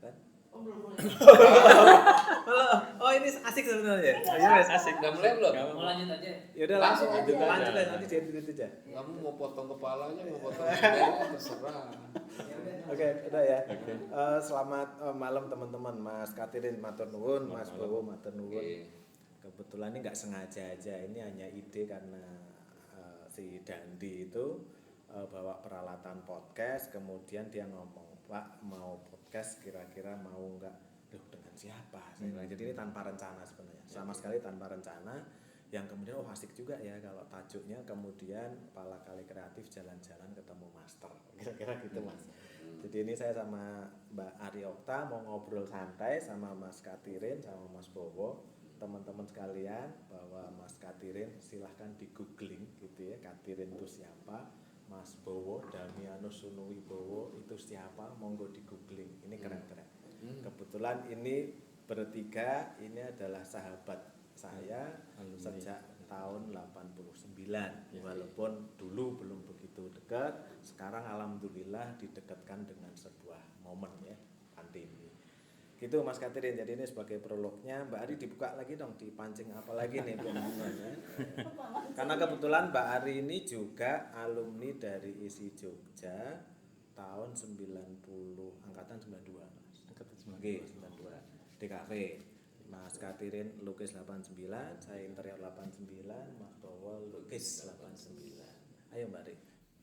Ran? Oh belum mulai. Oh ini asik sebenarnya. Iya Mas, asik. Udah mulai belum? Mau lanjut aja. Ya udah Langsung lanjut aja. aja nanti diedit aja. Kamu mau potong kepalanya, mau potong kepalanya, terserah. Oke, udah ya. Selamat malam teman-teman. Mas Katirin matur nuwun, Mas Bowo matur nuwun. Oke. Kebetulan ini nggak sengaja aja, ini hanya ide karena si Dandi itu bawa peralatan podcast, kemudian dia ngomong, Pak mau podcast kira-kira mau nggak? Loh dengan siapa? Saya bilang, jadi ini tanpa rencana sebenarnya, sama sekali tanpa rencana. Yang kemudian asik juga ya kalau tajuknya kemudian Pala Kali Kreatif jalan-jalan ketemu master, kira-kira gitu Mas. Jadi ini saya sama Mbak Ari Okta mau ngobrol santai sama Mas Katirin sama Mas Bowo. Teman-teman sekalian bahwa Mas Katirin silahkan di googling gitu ya, Katirin itu siapa, Mas Bowo Damianus Sunuwibowo itu siapa, monggo di googling, ini keren-keren. Kebetulan ini bertiga ini adalah sahabat saya sejak tahun 89, walaupun dulu belum begitu dekat, sekarang alhamdulillah didekatkan dengan sebuah momen ya, pandemi. Gitu Mas Katirin, jadi ini sebagai prolognya. Mbak Ari dibuka lagi dong, dipancing apa lagi nih pembunuhannya. Karena kebetulan Mbak Ari ini juga alumni dari ISI Jogja tahun 90, angkatan 92 Mas. Oke, 92 DKV. Mas Katirin lukis 89, saya interior 89, Mas Bowo lukis 89. Ayo Mbak Ari.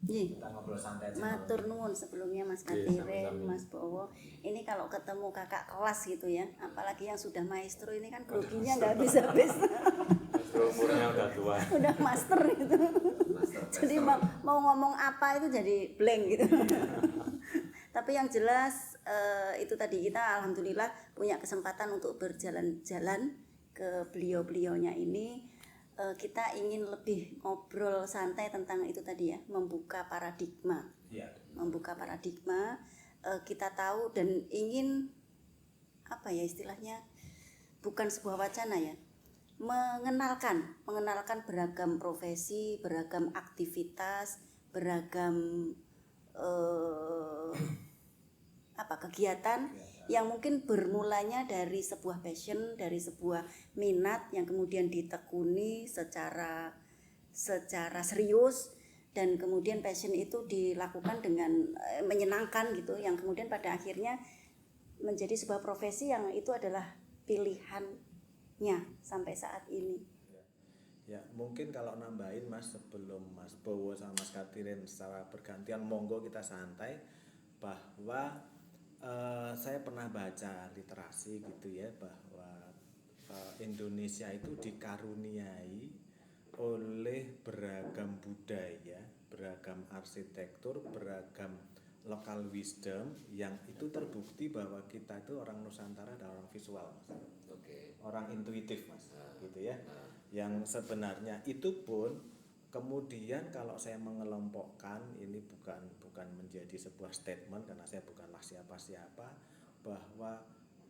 Iya. Kita ngobrol santai aja. Matur nuwun sebelumnya Mas Katirin, Mas Bowo. Ini kalau ketemu kakak kelas gitu ya, apalagi yang sudah maestro ini kan groginya nggak habis-habis. Umurnya udah tua. Udah master gitu. Jadi mau ngomong apa itu jadi blank gitu. Tapi yang jelas itu tadi kita alhamdulillah punya kesempatan untuk berjalan-jalan ke beliau-beliaunya ini. Kita ingin lebih ngobrol santai tentang itu tadi ya, membuka paradigma. Iya. Membuka paradigma, kita tahu dan ingin apa ya istilahnya, bukan sebuah wacana ya, mengenalkan beragam profesi, beragam aktivitas, beragam kegiatan yang mungkin bermulanya dari sebuah passion, dari sebuah minat yang kemudian ditekuni secara serius, dan kemudian passion itu dilakukan dengan menyenangkan gitu, yang kemudian pada akhirnya menjadi sebuah profesi yang itu adalah pilihannya sampai saat ini. Ya, mungkin kalau nambahin Mas sebelum Mas Bowo sama Mas Katirin secara bergantian, monggo kita santai, bahwa saya pernah baca literasi gitu ya, bahwa Indonesia itu dikaruniai oleh beragam budaya, beragam arsitektur, beragam local wisdom yang itu terbukti bahwa kita itu orang Nusantara adalah orang visual Mas. Oke. Orang intuitif Mas, gitu ya. Yang sebenarnya itu pun kemudian kalau saya mengelompokkan, ini bukan menjadi sebuah statement karena saya bukanlah siapa-siapa, bahwa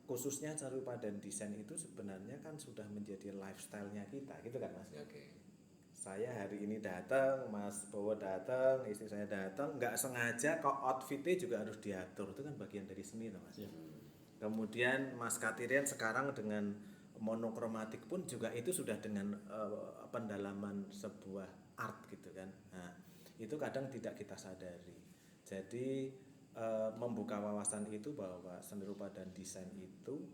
khususnya rupa dan desain itu sebenarnya kan sudah menjadi lifestyle-nya kita, gitu kan Mas? Oke. Saya hari ini datang, Mas Bowo datang, istri saya datang, nggak sengaja kok outfitnya juga harus diatur, itu kan bagian dari seni loh Mas. Kemudian Mas Katirin sekarang dengan monokromatik pun juga itu sudah dengan pendalaman sebuah art gitu kan. Nah, itu kadang tidak kita sadari. Jadi membuka wawasan itu bahwa seni rupa dan desain itu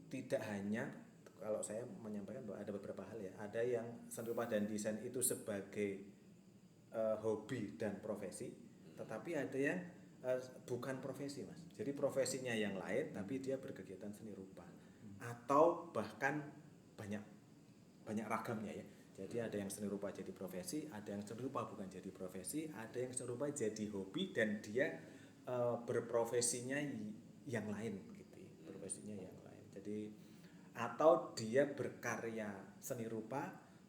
tidak hanya, kalau saya menyampaikan bahwa ada beberapa hal ya, ada yang seni rupa dan desain itu sebagai hobi dan profesi, tetapi ada yang bukan profesi Mas. Jadi profesinya yang lain tapi dia berkegiatan seni rupa, atau bahkan banyak ragamnya ya. Jadi ada yang seni rupa jadi profesi, ada yang seni rupa bukan jadi profesi, ada yang seni rupa jadi hobi dan dia berprofesinya yang lain gitu ya, profesinya yang lain. Jadi atau dia berkarya seni rupa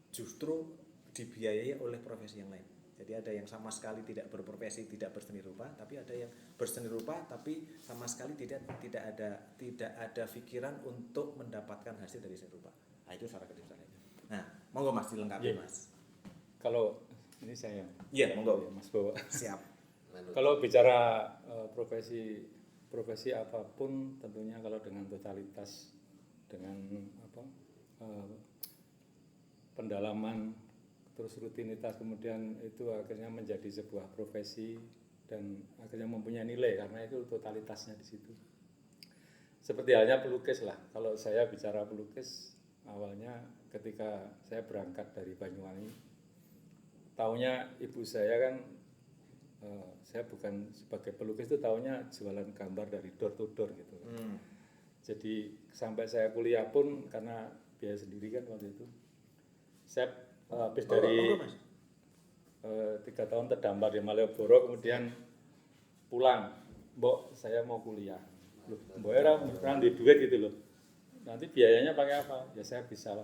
justru dibiayai oleh profesi yang lain. Jadi ada yang sama sekali tidak berprofesi, tidak berseni rupa, tapi ada yang berseni rupa tapi sama sekali tidak ada pikiran untuk mendapatkan hasil dari seni rupa. Nah, itu secara kedinasannya. Nah, monggo Mas dilengkapi Mas. Kalau ini saya. Iya, monggo Mas Bowo. Siap. Kalau bicara profesi profesi apapun tentunya kalau dengan totalitas, dengan pendalaman, terus rutinitas, kemudian itu akhirnya menjadi sebuah profesi dan akhirnya mempunyai nilai karena itu totalitasnya di situ. Seperti halnya pelukis lah. Kalau saya bicara pelukis, awalnya ketika saya berangkat dari Banyuwangi, taunya ibu saya kan, saya bukan sebagai pelukis itu taunya jualan gambar dari door to door gitu. Jadi sampai saya kuliah pun karena biaya sendiri kan waktu itu, saya habis dari 3 tahun terdampar di Malioboro, kemudian pulang, Mbok saya mau kuliah. Loh, Mbok orang di duit gitu loh. Nanti biayanya pakai apa? Ya saya bisa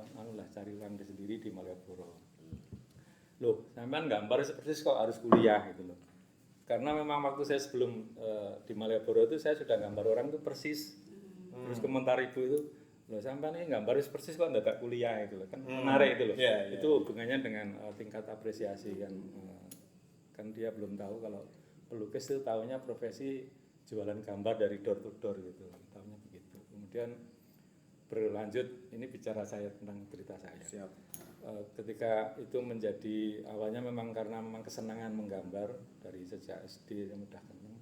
cari uang sendiri di Malioboro. Loh, sampean gambar seperti kok harus kuliah gitu loh. Karena memang waktu saya sebelum di Malioboro itu saya sudah gambar orang itu persis. Terus komentar ibu itu, loh sampean ini gambar persis kok enggak kuliah gitu loh. Kan menarik itu loh. Itu hubungannya dengan tingkat apresiasi kan dia belum tahu kalau pelukis itu tahunya profesi jualan gambar dari door to door gitu, tahunya begitu. Kemudian berlanjut, ini bicara saya tentang cerita saya. Siap. Ketika itu menjadi awalnya memang karena memang kesenangan menggambar dari sejak SD yang mudah kenal.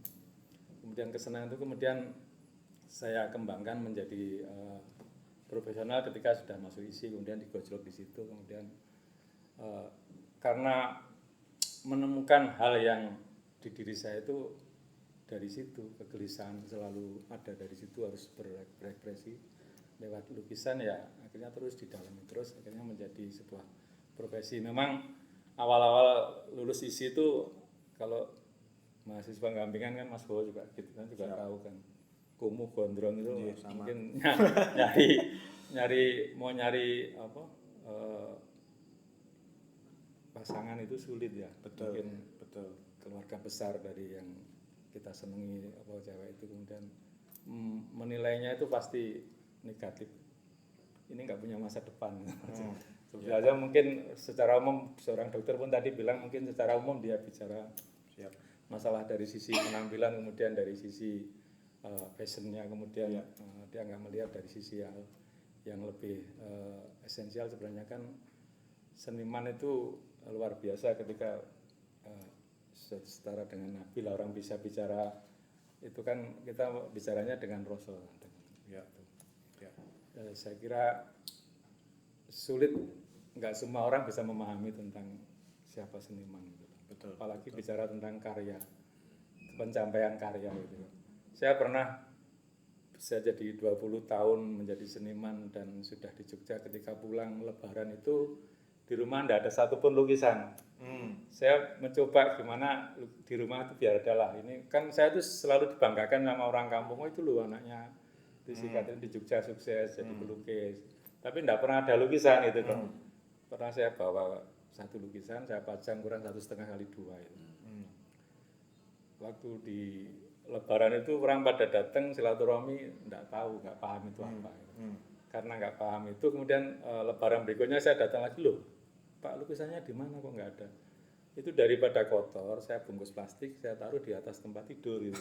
Kemudian kesenangan itu kemudian saya kembangkan menjadi profesional ketika sudah masuk ISI, kemudian digojlok di situ, kemudian karena menemukan hal yang di diri saya itu dari situ, kegelisahan selalu ada dari situ, harus berekspresi lewat lukisan, ya akhirnya terus didalami terus, akhirnya menjadi sebuah profesi. Memang awal-awal lulus ISI itu kalau mahasiswa gampingan kan Mas Bowo juga gitu kan, juga tahu kan, kumuh gondrong itu mungkin nyari apa pasangan itu sulit ya. Betul. Mungkin keluarga besar dari yang kita senangi apa cewek itu kemudian menilainya itu pasti negatif. Ini nggak punya masa depan. Sebenarnya mungkin secara umum seorang dokter pun tadi bilang mungkin secara umum dia bicara masalah dari sisi penampilan, kemudian dari sisi passionnya, kemudian dia nggak melihat dari sisi yang lebih esensial. Sebenarnya kan seniman itu luar biasa ketika setara dengan Nabi lah, orang bisa bicara itu kan kita bicaranya dengan Rasul. Saya kira sulit, nggak semua orang bisa memahami tentang siapa seniman gitu. Apalagi bicara tentang karya, pencapaian karya gitu. Saya pernah bisa jadi 20 tahun menjadi seniman dan sudah di Jogja, ketika pulang lebaran itu di rumah tidak ada satupun lukisan. Saya mencoba gimana di rumah itu biar ada lah. Ini kan saya tuh selalu dibanggakan sama orang kampung, oh itu loh anaknya disikat di Jogja sukses jadi pelukis. Tapi tidak pernah ada lukisan itu kan. Pernah saya bawa satu lukisan, saya pajang kurang 1,5 kali 2 itu. Waktu di lebaran itu orang pada datang silaturahmi, tidak tahu, nggak paham itu apa. Karena nggak paham itu, kemudian lebaran berikutnya saya datang lagi, loh Pak lukisannya di mana kok nggak ada? Itu daripada kotor, saya bungkus plastik, saya taruh di atas tempat tidur gitu.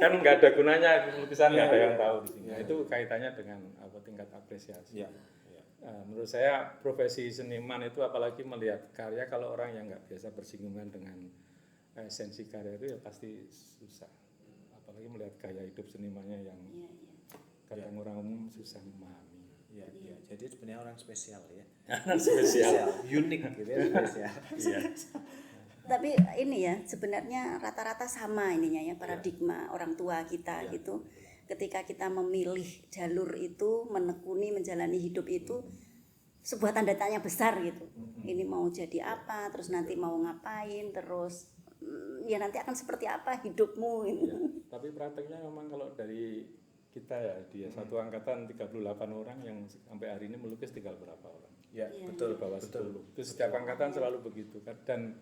Kan nggak ada gunanya, lukisan nggak ada yang tahu di sini. Itu kaitannya dengan tingkat apresiasi. Menurut saya profesi seniman itu apalagi melihat karya, kalau orang yang nggak biasa bersinggungan dengan esensi karya itu ya pasti susah. Apalagi melihat gaya hidup senimannya yang kadang orang umum susah memahami. Iya. Jadi sebenarnya orang spesial ya. Spesial. Unik gitu ya, spesial. Iya. Tapi ini ya sebenarnya rata-rata sama ininya ya, paradigma orang tua kita gitu. Ketika kita memilih jalur itu, menekuni menjalani hidup itu sebuah tanda tanya besar gitu. Ini mau jadi apa, terus nanti mau ngapain, terus ya nanti akan seperti apa hidupmu gitu. Tapi prakteknya memang kalau dari kita ya, dia satu angkatan 38 orang yang sampai hari ini melukis tinggal berapa orang? Betul, bawah 10. Itu setiap angkatan selalu begitu kan, dan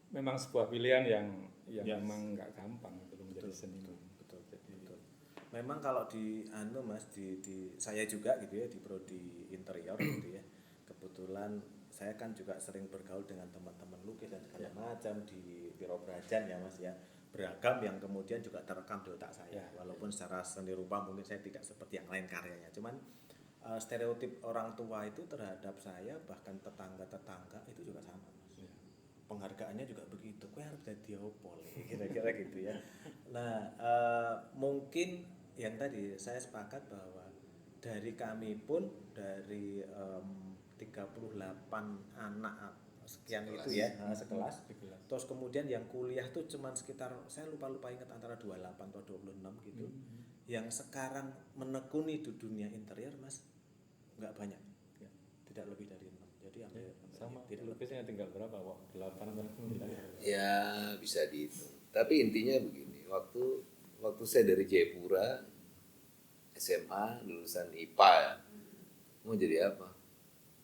memang sebuah pilihan yang memang nggak gampang gitu menjadi seniman. Betul. Memang kalau di Mas di saya juga gitu ya, di prodi interior gitu ya. Kebetulan saya kan juga sering bergaul dengan teman-teman lukis dan segala macam di Piro Brajan ya Mas ya. beragam yang kemudian juga terekam di otak saya. Ya. Walaupun secara seni rupa mungkin saya tidak seperti yang lain karyanya, cuman stereotip orang tua itu terhadap saya bahkan tetangga-tetangga itu juga sama, Mas. Ya. Penghargaannya juga begitu. Kowe harus jadi opo Le? Kira-kira gitu ya. Nah, mungkin yang tadi saya sepakat bahwa dari kami pun dari 38 anak sekian Sekelas. itu ya, sekelas. Sekelas. Terus kemudian yang kuliah tuh cuman sekitar saya lupa ingat antara 28 atau 26 gitu. Yang sekarang menekuni di dunia interior, Mas, nggak banyak. Ya. Tidak lebih dari 6. Jadi hampir Sama tidak lebih. lukisnya tinggal berapa kok? 8 atau 9. Ya bisa dihitung. Tapi intinya begini, waktu saya dari Jayapura SMA lulusan IPA ya, mau jadi apa?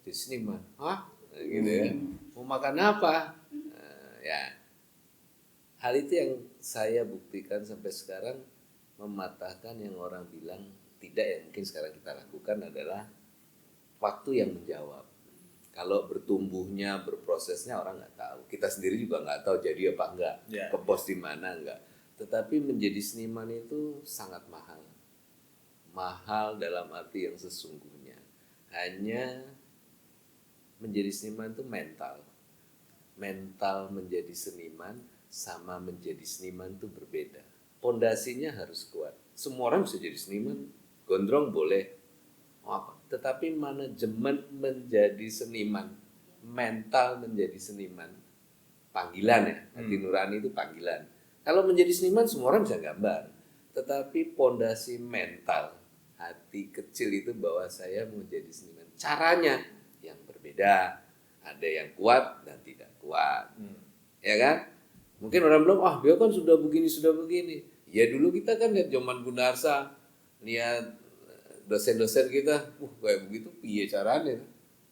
Jadi seniman. Hah? Gitu ya. Mau makan apa? Ya. Hal itu yang saya buktikan sampai sekarang, mematahkan yang orang bilang tidak, yang mungkin sekarang kita lakukan adalah waktu yang menjawab. Kalau bertumbuhnya, berprosesnya orang nggak tahu. Kita sendiri juga nggak tahu jadi apa enggak, Ya. kebos di mana enggak. Tetapi menjadi seniman itu sangat mahal. Mahal dalam arti yang sesungguhnya. Hanya menjadi seniman itu mental. Mental menjadi seniman sama menjadi seniman itu berbeda. Pondasinya harus kuat. Semua orang bisa jadi seniman, gondrong boleh, apa. Tetapi manajemen menjadi seniman, mental menjadi seniman, panggilan ya, hati nurani itu panggilan. Kalau menjadi seniman semua orang bisa gambar, tetapi pondasi mental, hati kecil itu bahwa saya mau jadi seniman. Caranya yang berbeda, ada yang kuat dan tidak kuat, ya kan? Mungkin orang bilang, dia kan sudah begini. Ya dulu kita kan lihat zaman Gunarsa, lihat dosen-dosen kita, kayak begitu, piye caranya?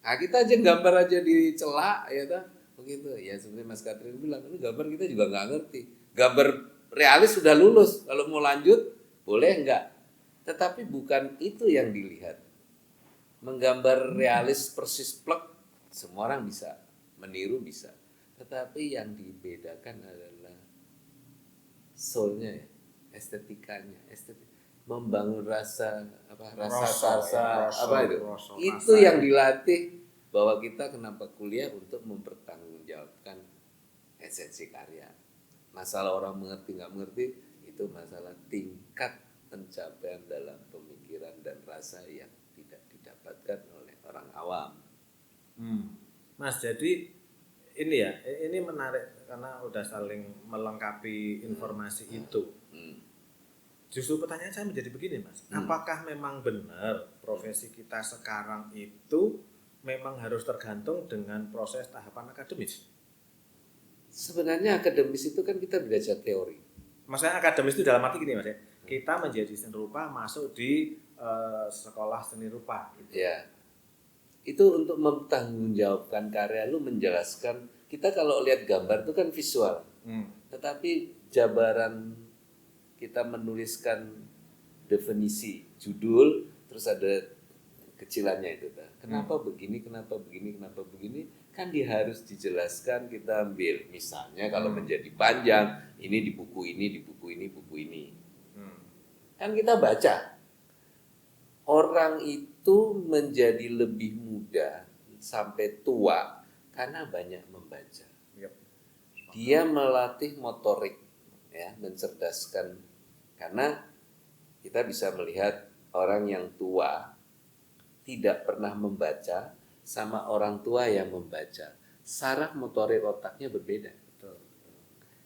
Nah kita aja gambar aja di celak, ya kan? Begitu. Ya seperti Mas Katrin bilang, ini gambar kita juga nggak ngerti. Gambar realis sudah lulus, kalau mau lanjut boleh nggak? Tetapi bukan itu yang dilihat. Menggambar realis persis plek, semua orang bisa, meniru bisa. Tetapi yang dibedakan adalah soulnya, ya, estetikanya, membangun rasa apa itu? Itu yang dilatih, bahwa kita kenapa kuliah untuk mempertanggungjawabkan esensi karya. Masalah orang mengerti nggak mengerti itu masalah tingkat pencapaian dalam pemikiran dan rasa yang tidak didapatkan oleh orang awam. Mas, jadi ini ya, ini menarik karena udah saling melengkapi informasi itu. Justru pertanyaan saya menjadi begini, Mas. Apakah memang benar profesi kita sekarang itu memang harus tergantung dengan proses tahapan akademis? Sebenarnya akademis itu kan kita belajar teori. Maksudnya akademis itu dalam arti gini, Mas ya. Kita menjadi seni rupa masuk di sekolah seni rupa gitu. Ya. Itu untuk mempertanggungjawabkan karya, lu menjelaskan. Kita kalau lihat gambar itu kan visual. Tetapi jabaran kita menuliskan definisi, judul, terus ada kecilannya itu. Kenapa begini, kenapa begini, kenapa begini, kan harus dijelaskan. Kita ambil misalnya kalau menjadi panjang, ini di buku ini, di buku ini, buku ini. Kan kita baca. Orang itu menjadi lebih muda sampai tua karena banyak membaca. Dia melatih motorik, ya, mencerdaskan. Karena kita bisa melihat orang yang tua tidak pernah membaca sama orang tua yang membaca. Saraf motorik otaknya berbeda.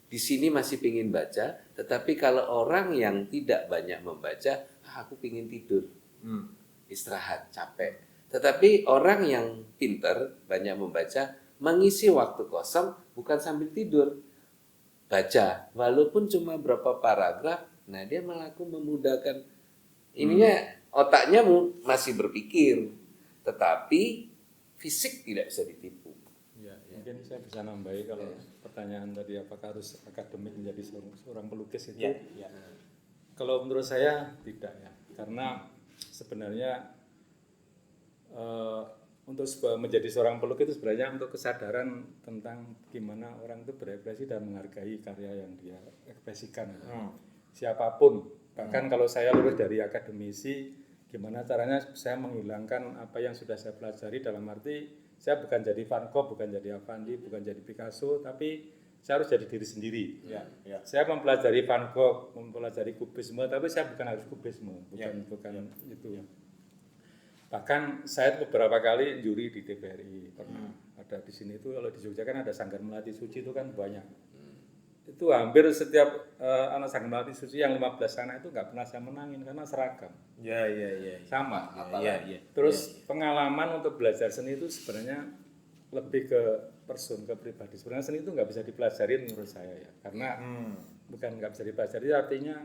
Di sini masih pingin baca, tetapi kalau orang yang tidak banyak membaca, aku pingin tidur. Istirahat, capek. Tetapi orang yang pintar, banyak membaca, mengisi waktu kosong bukan sambil tidur. Baca, walaupun cuma berapa paragraf, nah dia memudahkan. Ininya otaknya masih berpikir, tetapi fisik tidak bisa ditipu. Mungkin saya bisa nambahi kalau pertanyaan tadi apakah harus akademik menjadi seorang pelukis itu. Ya. Kalau menurut saya tidak ya, karena sebenarnya menjadi seorang pelukis itu sebenarnya untuk kesadaran tentang gimana orang itu berekspresi dan menghargai karya yang dia ekspresikan. Siapapun, bahkan kalau saya lulus dari akademisi, gimana caranya saya menghilangkan apa yang sudah saya pelajari, dalam arti saya bukan jadi Van Gogh, bukan jadi Avandi, bukan jadi Picasso, tapi saya harus jadi diri sendiri. Saya mempelajari Van Gogh, mempelajari kubisme, tapi saya bukan harus kubisme, bukan itu. Bahkan saya beberapa kali juri di TVRI, pernah ada di sini itu. Kalau di Jogja kan ada Sanggar Melati Suci itu kan banyak. Itu hampir setiap anak Sanggar Melati Suci yang 15 anak itu nggak pernah saya menangin karena seragam. Sama. Terus pengalaman untuk belajar seni itu sebenarnya lebih ke person, ke pribadi. Sebenarnya seni itu nggak bisa dipelajarin menurut saya ya, karena bukan nggak bisa dipelajari, artinya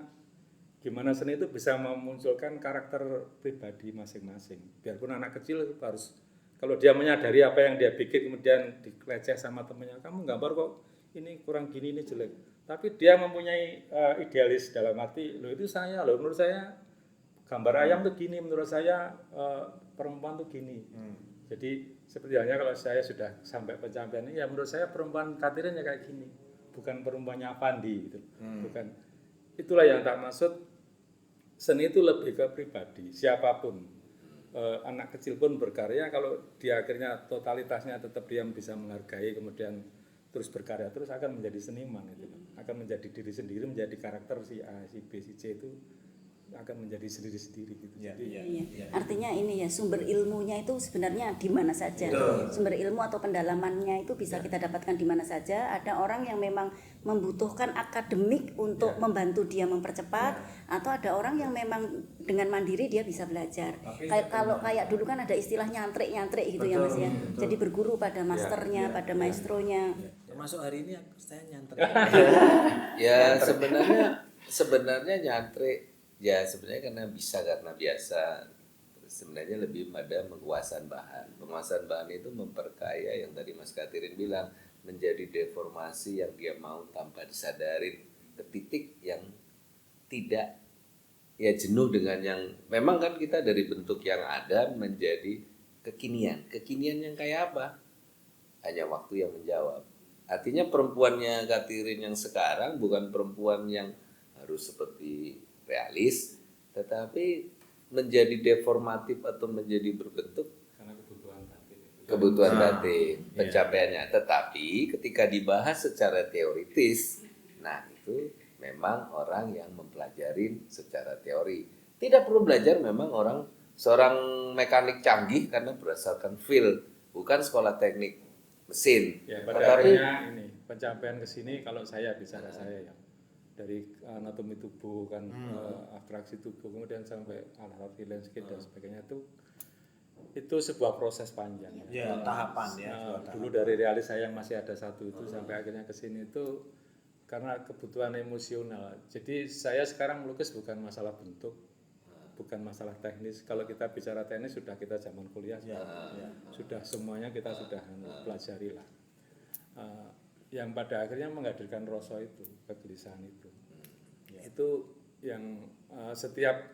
gimana seni itu bisa memunculkan karakter pribadi masing-masing. Biarpun anak kecil harus, kalau dia menyadari apa yang dia bikin kemudian dileceh sama temennya, kamu gambar kok ini kurang gini, ini jelek. Tapi dia mempunyai idealis dalam arti, itu saya, menurut saya gambar ayam tuh gini, menurut saya perempuan tuh gini. Jadi seperti halnya kalau saya sudah sampai pencapaian ini, ya menurut saya perempuan Katirin ya kayak gini, bukan perempuannya Avandi gitu. Bukan. Itulah yang tak maksud. Seni itu lebih ke pribadi, siapapun. Anak kecil pun berkarya, kalau dia akhirnya totalitasnya tetap dia bisa menghargai, kemudian terus berkarya, terus akan menjadi seniman itu. Akan menjadi diri sendiri, menjadi karakter si A, si B, si C itu akan menjadi sendiri-sendiri gitu. Artinya ini ya, sumber ilmunya itu sebenarnya di mana saja. Sumber ilmu atau pendalamannya itu bisa kita dapatkan di mana saja. Ada orang yang memang membutuhkan akademik untuk membantu dia mempercepat, atau ada orang yang memang dengan mandiri dia bisa belajar. Kayak dulu kan ada istilah nyantrik gitu ya Mas ya. Jadi berguru pada masternya, pada maestronya. Termasuk hari ini saya nyantrik. Ya sebenarnya nyantrik. Ya sebenarnya karena biasa. Sebenarnya lebih pada penguasaan bahan. Penguasaan bahan itu memperkaya, yang tadi Mas Katirin bilang, menjadi deformasi yang dia mau tanpa disadarin ke titik yang tidak ya jenuh dengan yang memang kan kita dari bentuk yang ada menjadi kekinian. Kekinian yang kayak apa? Hanya waktu yang menjawab. Artinya perempuannya Katirin yang sekarang bukan perempuan yang harus seperti realis, tetapi menjadi deformatif atau menjadi berbentuk Karena kebutuhan batin, pencapaiannya. Tetapi ketika dibahas secara teoritis, nah itu memang orang yang mempelajari secara teori. Tidak perlu belajar memang seorang mekanik canggih karena berdasarkan feel, bukan sekolah teknik mesin. Ya, pada akhirnya ini pencapaian ke sini kalau saya bicara saya ya, dari anatomi tubuh kan, abstraksi tubuh, kemudian sampai alat landscape dan sebagainya, itu sebuah proses panjang ya. Tahapan ya. Dulu dari realis saya yang masih ada satu itu sampai akhirnya ke sini itu karena kebutuhan emosional. Jadi saya sekarang melukis bukan masalah bentuk, bukan masalah teknis. Kalau kita bicara teknis sudah kita zaman kuliah sudah semuanya kita sudah pelajari lah. Yang pada akhirnya menghadirkan rasa itu, kegelisahan itu. Itu yang setiap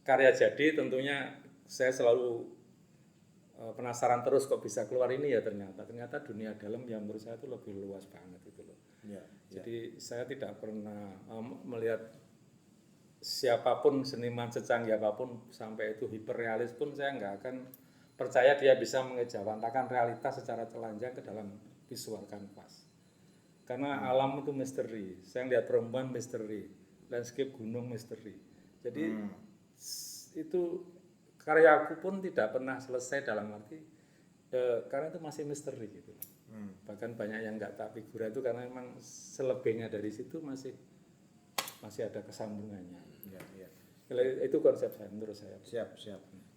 karya jadi tentunya saya selalu penasaran terus kok bisa keluar ini ya, ternyata dunia dalam yang menurut saya itu lebih luas banget gitu loh. Jadi saya tidak pernah melihat siapapun seniman secanggih apapun sampai itu hiperrealis pun saya nggak akan percaya dia bisa mengejawantakan realitas secara telanjang ke dalam visual kanvas. Karena alam itu misteri, saya lihat perempuan misteri, landscape gunung misteri. Jadi itu karya aku pun tidak pernah selesai dalam arti karena itu masih misteri gitu. Bahkan banyak yang nggak tak figura itu karena memang selebihnya dari situ masih ada kesambungannya. Itu konsep saya, menurut saya. Siap.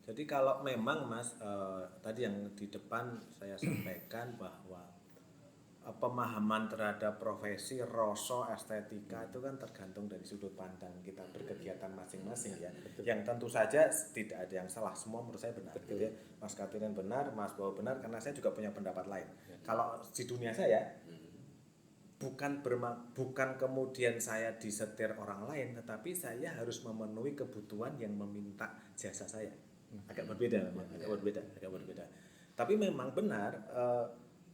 Jadi kalau memang Mas tadi yang di depan saya sampaikan bahwa pemahaman terhadap profesi, rasa, estetika itu kan tergantung dari sudut pandang kita berkegiatan masing-masing ya. Yang tentu saja tidak ada yang salah, semua menurut saya benar. Gitu ya. Mas Katirin benar, Mas Bowo benar, karena saya juga punya pendapat lain. Kalau di dunia saya bukan kemudian saya disetir orang lain, tetapi saya harus memenuhi kebutuhan yang meminta jasa saya. Agak berbeda. Tapi memang benar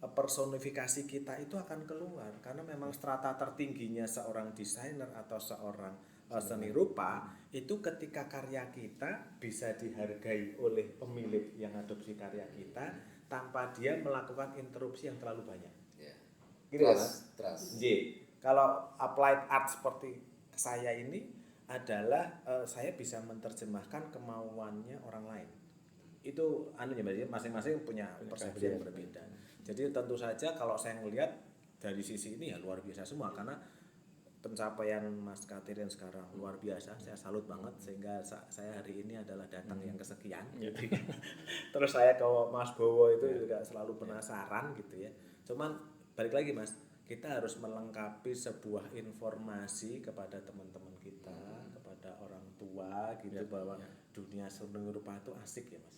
personifikasi kita itu akan keluar karena memang strata tertingginya seorang desainer atau seorang seni rupa itu ketika karya kita bisa dihargai oleh pemilik yang adopsi karya kita tanpa dia melakukan interupsi yang terlalu banyak. Ya. Gitu ya, Mas? Trust. Kalau applied art seperti saya ini adalah saya bisa menerjemahkan kemauannya orang lain. Itu masing-masing punya persepsi yang berbeda. Jadi tentu saja kalau saya melihat dari sisi ini ya luar biasa semua karena pencapaian Mas Kathleen sekarang luar biasa, saya salut banget sehingga saya hari ini adalah datang yang kesekian gitu ya. Terus saya ke Mas Bowo itu juga selalu penasaran gitu ya. Cuman balik lagi Mas, kita harus melengkapi sebuah informasi kepada teman-teman kita, kepada orang tua gitu bahwa dunia seni rupa itu asik ya Mas.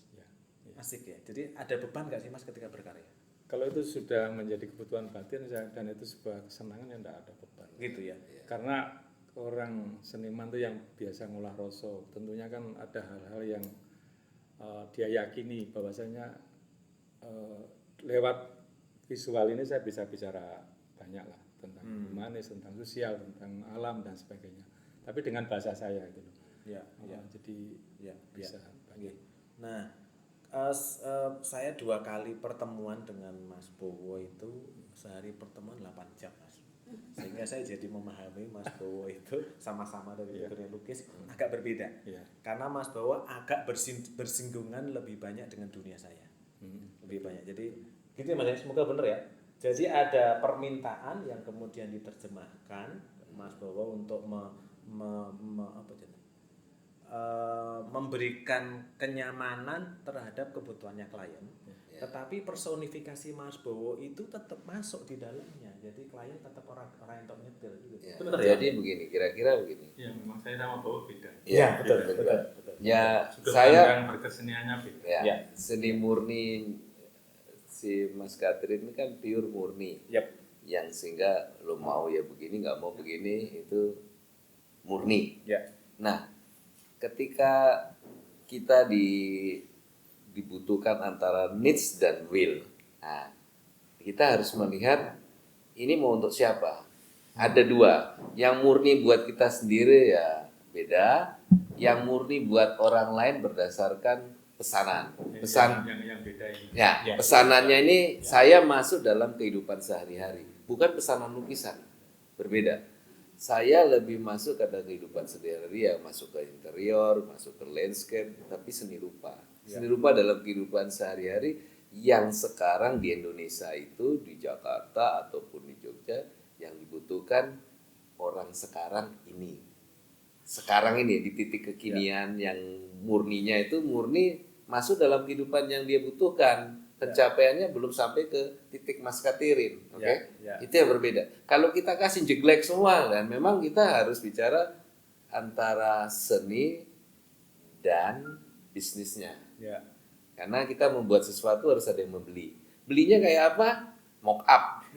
Asik ya. Jadi ada beban nggak sih Mas ketika berkarya? Kalau itu sudah menjadi kebutuhan batin dan itu sebuah kesenangan yang tidak ada beban. Gitu ya. Karena orang seniman itu yang biasa ngolah rasa, tentunya kan ada hal-hal yang dia yakini bahwasanya lewat visual ini saya bisa bicara banyak lah tentang humanis, tentang sosial, tentang alam dan sebagainya. Tapi dengan bahasa saya itu loh. Jadi bisa. Nah, saya 2 kali pertemuan dengan Mas Bowo itu sehari pertemuan 8 jam Mas. Sehingga saya jadi memahami Mas Bowo itu sama-sama dari dunia lukis agak berbeda. Karena Mas Bowo agak bersinggungan lebih banyak dengan dunia saya. Lebih banyak. Jadi gitu ya Mas, semoga benar ya. Jadi ada permintaan yang kemudian diterjemahkan Mas Bowo untuk memberikan kenyamanan terhadap kebutuhannya klien, tetapi personifikasi Mas Bowo itu tetap masuk di dalamnya, jadi klien tetap orang yang top nyetir gitu. Benar ya? Jadi begini, kira-kira begini. Ya, memang saya sama Bowo beda. Ya, betul. Ya, Sudut saya pandang berkeseniannya beda. Seni murni si Mas Kathleen ini kan pure murni. Yang sehingga lo mau ya begini, nggak mau begini, itu murni. Nah, ketika kita dibutuhkan antara needs dan will, nah, kita harus melihat ini mau untuk siapa. Ada 2, yang murni buat kita sendiri ya beda, yang murni buat orang lain berdasarkan pesanan. Yang beda ini. Pesanannya ini saya masuk dalam kehidupan sehari-hari, bukan pesanan lukisan, berbeda. Saya lebih masuk ke kehidupan sehari-hari, ya masuk ke interior, masuk ke landscape, tapi seni rupa. Seni rupa dalam kehidupan sehari-hari yang sekarang di Indonesia itu, di Jakarta ataupun di Jogja, yang dibutuhkan orang sekarang ini. Sekarang ini di titik kekinian yang murninya itu murni masuk dalam kehidupan yang dia butuhkan. Pencapaiannya belum sampai ke titik Mas Kathleen, Itu yang berbeda. Kalau kita kasih jeglek semua kan, memang kita harus bicara antara seni dan bisnisnya. Karena kita membuat sesuatu harus ada yang membeli. Belinya kayak apa? Mock up.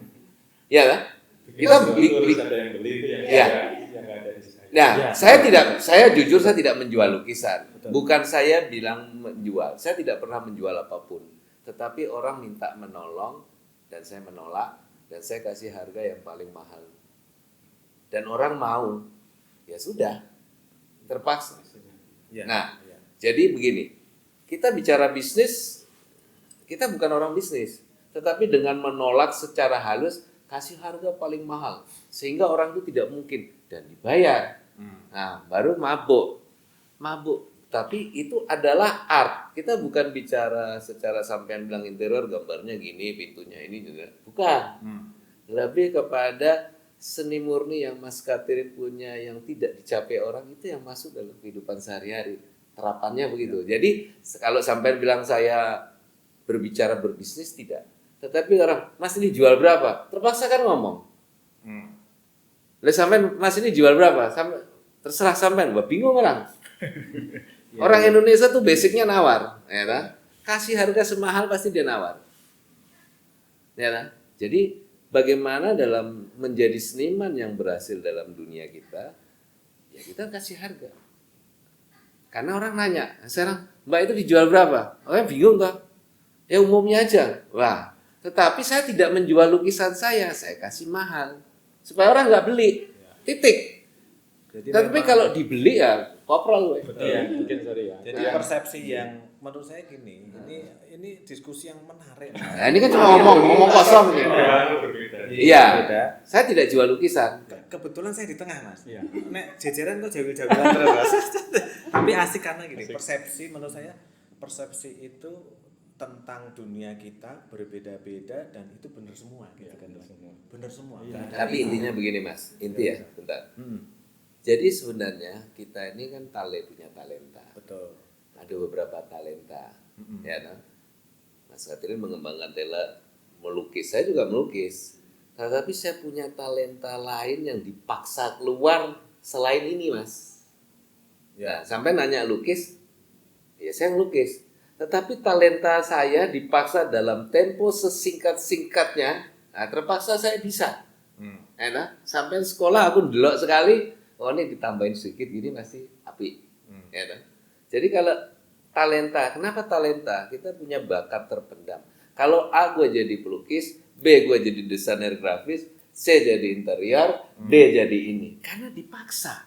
Ya kan? Kita beli ada yang beli itu yang ada di saya. Nah, saya jujur saya tidak menjual lukisan. Bukan saya bilang menjual. Saya tidak pernah menjual apapun. Tetapi orang minta menolong dan saya menolak dan saya kasih harga yang paling mahal. Dan orang mau, ya sudah, terpaksa. Jadi begini, kita bicara bisnis, kita bukan orang bisnis. Tetapi dengan menolak secara halus, kasih harga paling mahal. Sehingga orang itu tidak mungkin dan dibayar. Nah, baru mabuk. Tapi itu adalah art. Kita bukan bicara secara sampean bilang interior gambarnya gini, pintunya ini juga. Bukan. Lebih kepada seni murni yang Mas Kathleen punya yang tidak dicapai orang itu yang masuk dalam kehidupan sehari-hari. Terapannya begitu. Jadi kalau sampean bilang saya berbicara berbisnis tidak. Tetapi orang, Mas ini jual berapa? Terpaksa kan ngomong. Lah sampean Mas ini jual berapa? Terserah sampean, bingung orang. Orang Indonesia tuh basicnya nawar, ya kan? Kasih harga semahal pasti dia nawar, ya kan? Jadi bagaimana dalam menjadi seniman yang berhasil dalam dunia kita, ya kita kasih harga. Karena orang nanya, sekarang Mbak itu dijual berapa? Orang bingung toh. Ya umumnya aja. Wah, tetapi saya tidak menjual lukisan saya kasih mahal supaya orang nggak beli. Titik. Jadi Tapi memang- kalau dibeli ya koprol gue. Iya, mungkin sorry ya. Jadi persepsi yang menurut saya gini, ini diskusi yang menarik. Nah, ini kan cuma ngomong kosong nih. Iya. Beda. Saya tidak jual lukisan. Kebetulan saya di tengah, Mas. Iya. Nek jejeran kok jawil-jawilan terus, Mas. Tapi asik karena gini, persepsi menurut saya persepsi itu tentang dunia kita berbeda-beda dan itu benar semua gitu kan. Benar semua. Nggak ada Tapi intinya begini Mas, inti ya, bentar. Jadi sebenarnya kita ini kan punya talenta. Betul. Ada beberapa talenta, ya kan? Mas Katrin mengembangkan melukis, saya juga melukis. Tetapi saya punya talenta lain yang dipaksa keluar selain ini, Mas. Ya, sampai nanya lukis, ya saya ngelukis. Tetapi talenta saya dipaksa dalam tempo sesingkat-singkatnya, nah terpaksa saya bisa. Enak, sampai sekolah aku ndelok sekali, oh ini ditambahin sedikit gini pasti api. Ya kan? Jadi kalau talenta, kenapa talenta? Kita punya bakat terpendam. Kalau A gue jadi pelukis, B gue jadi desainer grafis, C jadi interior, D jadi ini. Karena dipaksa.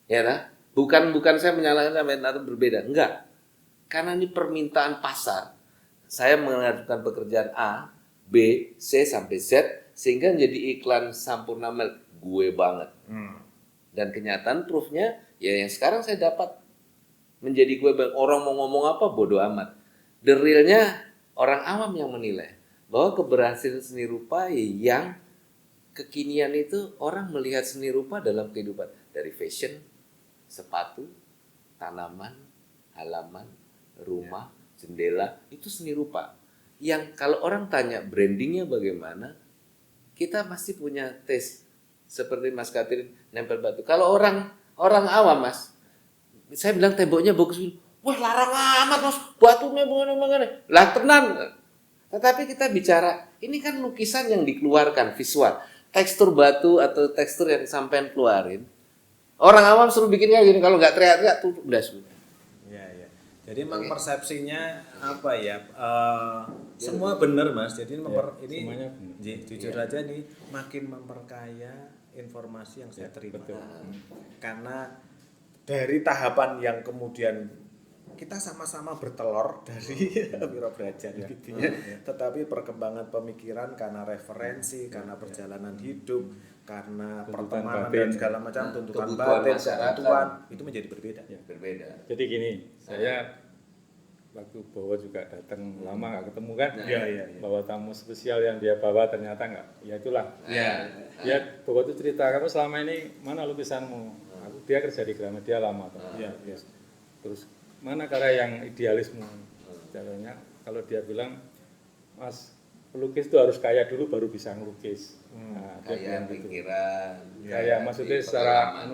Ya kan? Bukan saya menyalahkan atau berbeda, enggak. Karena ini permintaan pasar. Saya mengajukan pekerjaan A, B, C sampai Z sehingga jadi iklan Sampurna Milk gue banget. Dan kenyataan proofnya ya yang sekarang saya dapat menjadi gue banget. Orang mau ngomong apa bodoh amat. The realnya orang awam yang menilai bahwa keberhasilan seni rupa yang kekinian itu orang melihat seni rupa dalam kehidupan dari fashion, sepatu, tanaman, halaman, rumah, jendela, itu seni rupa. Yang kalau orang tanya brandingnya bagaimana, kita pasti punya taste. Seperti Mas Katrin nempel batu. Kalau orang awam Mas, saya bilang temboknya bagus, wah larang amat Mas, batunya bagaimana? Lah tenan. Tetapi kita bicara, ini kan lukisan yang dikeluarkan visual, tekstur batu atau tekstur yang sampean keluarin. Orang awam suruh bikinnya gini, kalau nggak teriak-teriak tuh udah sudah. Iya. Jadi memang persepsinya apa ya? Semua benar Mas. Jadi semuanya benar. jujur aja nih makin memperkaya informasi yang saya terima. Karena dari tahapan yang kemudian kita sama-sama bertelur dari Wiro Brajan gitu ya. Tetapi perkembangan pemikiran karena referensi, karena perjalanan hidup, karena Tuntutan pertemanan batin. dan segala macam tuntutan Kebutuhan batin, masyarakat. kebutuhan itu menjadi berbeda. Berbeda. Jadi gini, saya waktu bawa juga datang lama nggak ketemu kan? Iya. Bawa tamu spesial yang dia bawa ternyata nggak. Ya itulah. Iya. Dia bawa itu cerita, kamu selama ini mana lukisanmu? Dia kerja di Gramedia lama. Iya. Terus mana karya yang idealismu? Caranya kalau dia bilang, Mas pelukis itu harus kaya dulu baru bisa ngelukis. Nah, dia bilang Kayak gitu. pikiran. Kayak maksudnya secara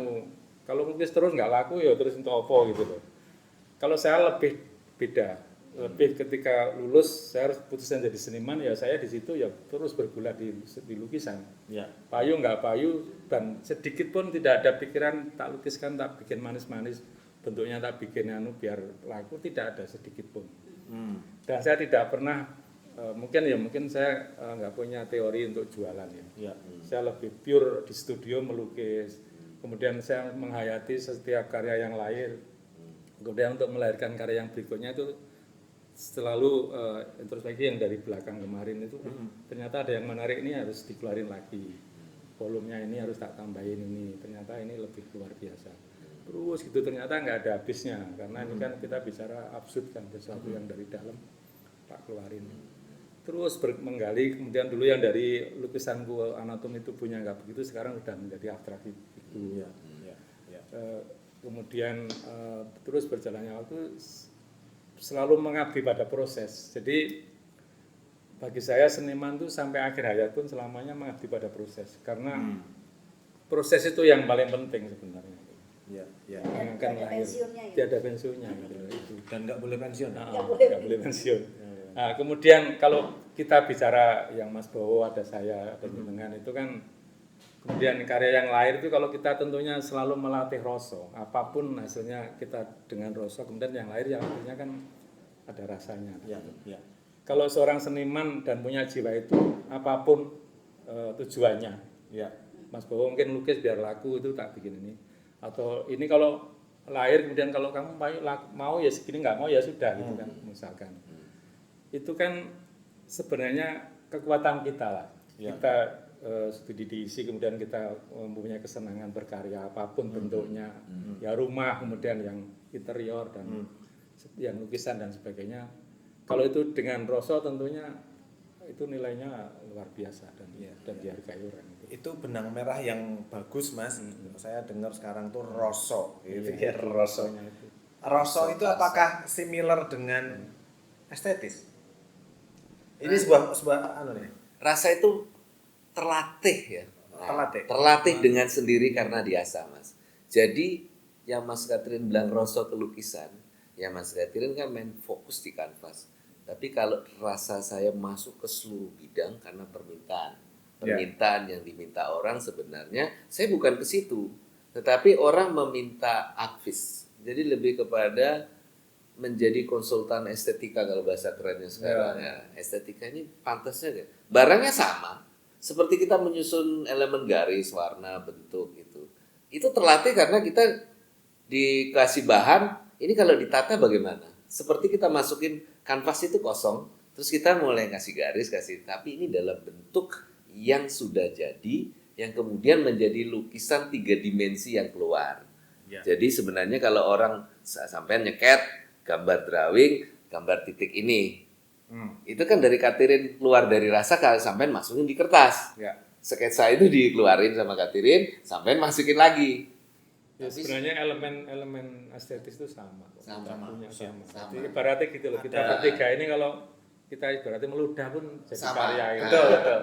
kalau lukis terus nggak laku ya terus untuk apa gitu loh. Kalau saya lebih beda, lebih ketika lulus saya harus putuskan jadi seniman ya saya di situ ya terus bergulat di lukisan. Ya. Payu nggak payu dan sedikit pun tidak ada pikiran tak lukiskan tak bikin manis-manis bentuknya tak bikin biar laku, tidak ada sedikit pun. Dan saya tidak pernah mungkin saya nggak punya teori untuk jualan ya. Saya lebih pure di studio melukis. Kemudian saya menghayati setiap karya yang lahir. Kemudian untuk melahirkan karya yang berikutnya itu selalu introspeksi yang dari belakang kemarin itu ternyata ada yang menarik, ini harus dikeluarin lagi, volumenya ini harus tak tambahin ini, ternyata ini lebih luar biasa. Terus gitu ternyata nggak ada habisnya karena ini kan kita bicara absurd kan, sesuatu yang dari dalam tak keluarin. Terus menggali, kemudian dulu yang dari lukisanku anatomi tubuhnya nggak begitu, sekarang sudah menjadi abstrak itu. Kemudian terus berjalannya waktu selalu mengabdi pada proses. Jadi bagi saya seniman itu sampai akhir hayat pun selamanya mengabdi pada proses. Karena proses itu yang paling penting sebenarnya. Kan lahir, tiada pensiunnya gitu. Dan nggak boleh pensiun. Nggak boleh pensiun. Nah, kemudian kalau kita bicara yang Mas Bowo, ada saya, ada jenengan itu kan. Kemudian karya yang lahir itu kalau kita tentunya selalu melatih rasa, apapun hasilnya kita dengan rasa, kemudian yang lahir yang akhirnya kan ada rasanya. kalau seorang seniman dan punya jiwa itu apapun tujuannya, Ya. Mas Bowo mungkin lukis biar laku itu tak bikin ini, atau ini kalau lahir kemudian kalau kamu mau ya segini, nggak mau ya sudah gitu kan misalkan. Itu kan sebenarnya kekuatan kita lah. Ya. Kita studi diisi kemudian kita mempunyai kesenangan berkarya apapun bentuknya, ya rumah kemudian yang interior dan yang lukisan dan sebagainya. Kalau itu dengan rasa tentunya itu nilainya luar biasa dan dihargai orang. Itu benang merah yang bagus, Mas. Saya dengar sekarang tuh roso gitu ya, roso. itu. Roso itu apakah similar dengan estetis? Ini sebuah anu nih. Rasa itu terlatih ya. Terlatih. Dengan sendiri karena diasah, Mas. Jadi yang Mas Katrin bilang roso kelukisan, ya Mas Katrin kan main fokus di kanvas. Tapi kalau rasa saya masuk ke seluruh bidang karena permintaan yang diminta orang sebenarnya saya bukan ke situ, tetapi orang meminta advis. Jadi lebih kepada menjadi konsultan estetika kalau bahasa kerennya sekarang. Ya, estetika ini pantasnya deh. Barangnya sama, seperti kita menyusun elemen garis, warna, bentuk gitu. Itu terlatih karena kita dikasih bahan. Ini kalau ditata bagaimana? Seperti kita masukin kanvas itu kosong, terus kita mulai kasih garis, tapi ini dalam bentuk yang sudah jadi, yang kemudian menjadi lukisan 3 dimensi yang keluar. Ya. Jadi sebenarnya kalau orang sampai nyeket, gambar drawing, gambar titik ini, itu kan dari Katirin keluar dari rasa sampai masukin di kertas. Ya. Sketsa itu dikeluarin sama Katirin, sampai masukin lagi. Ya, sebenarnya elemen estetis itu sama. Sama. Jadi ibaratnya gitu loh, kita bertiga ini kalau kita ibaratnya meludah pun jadi sama. karya gitu. Betul.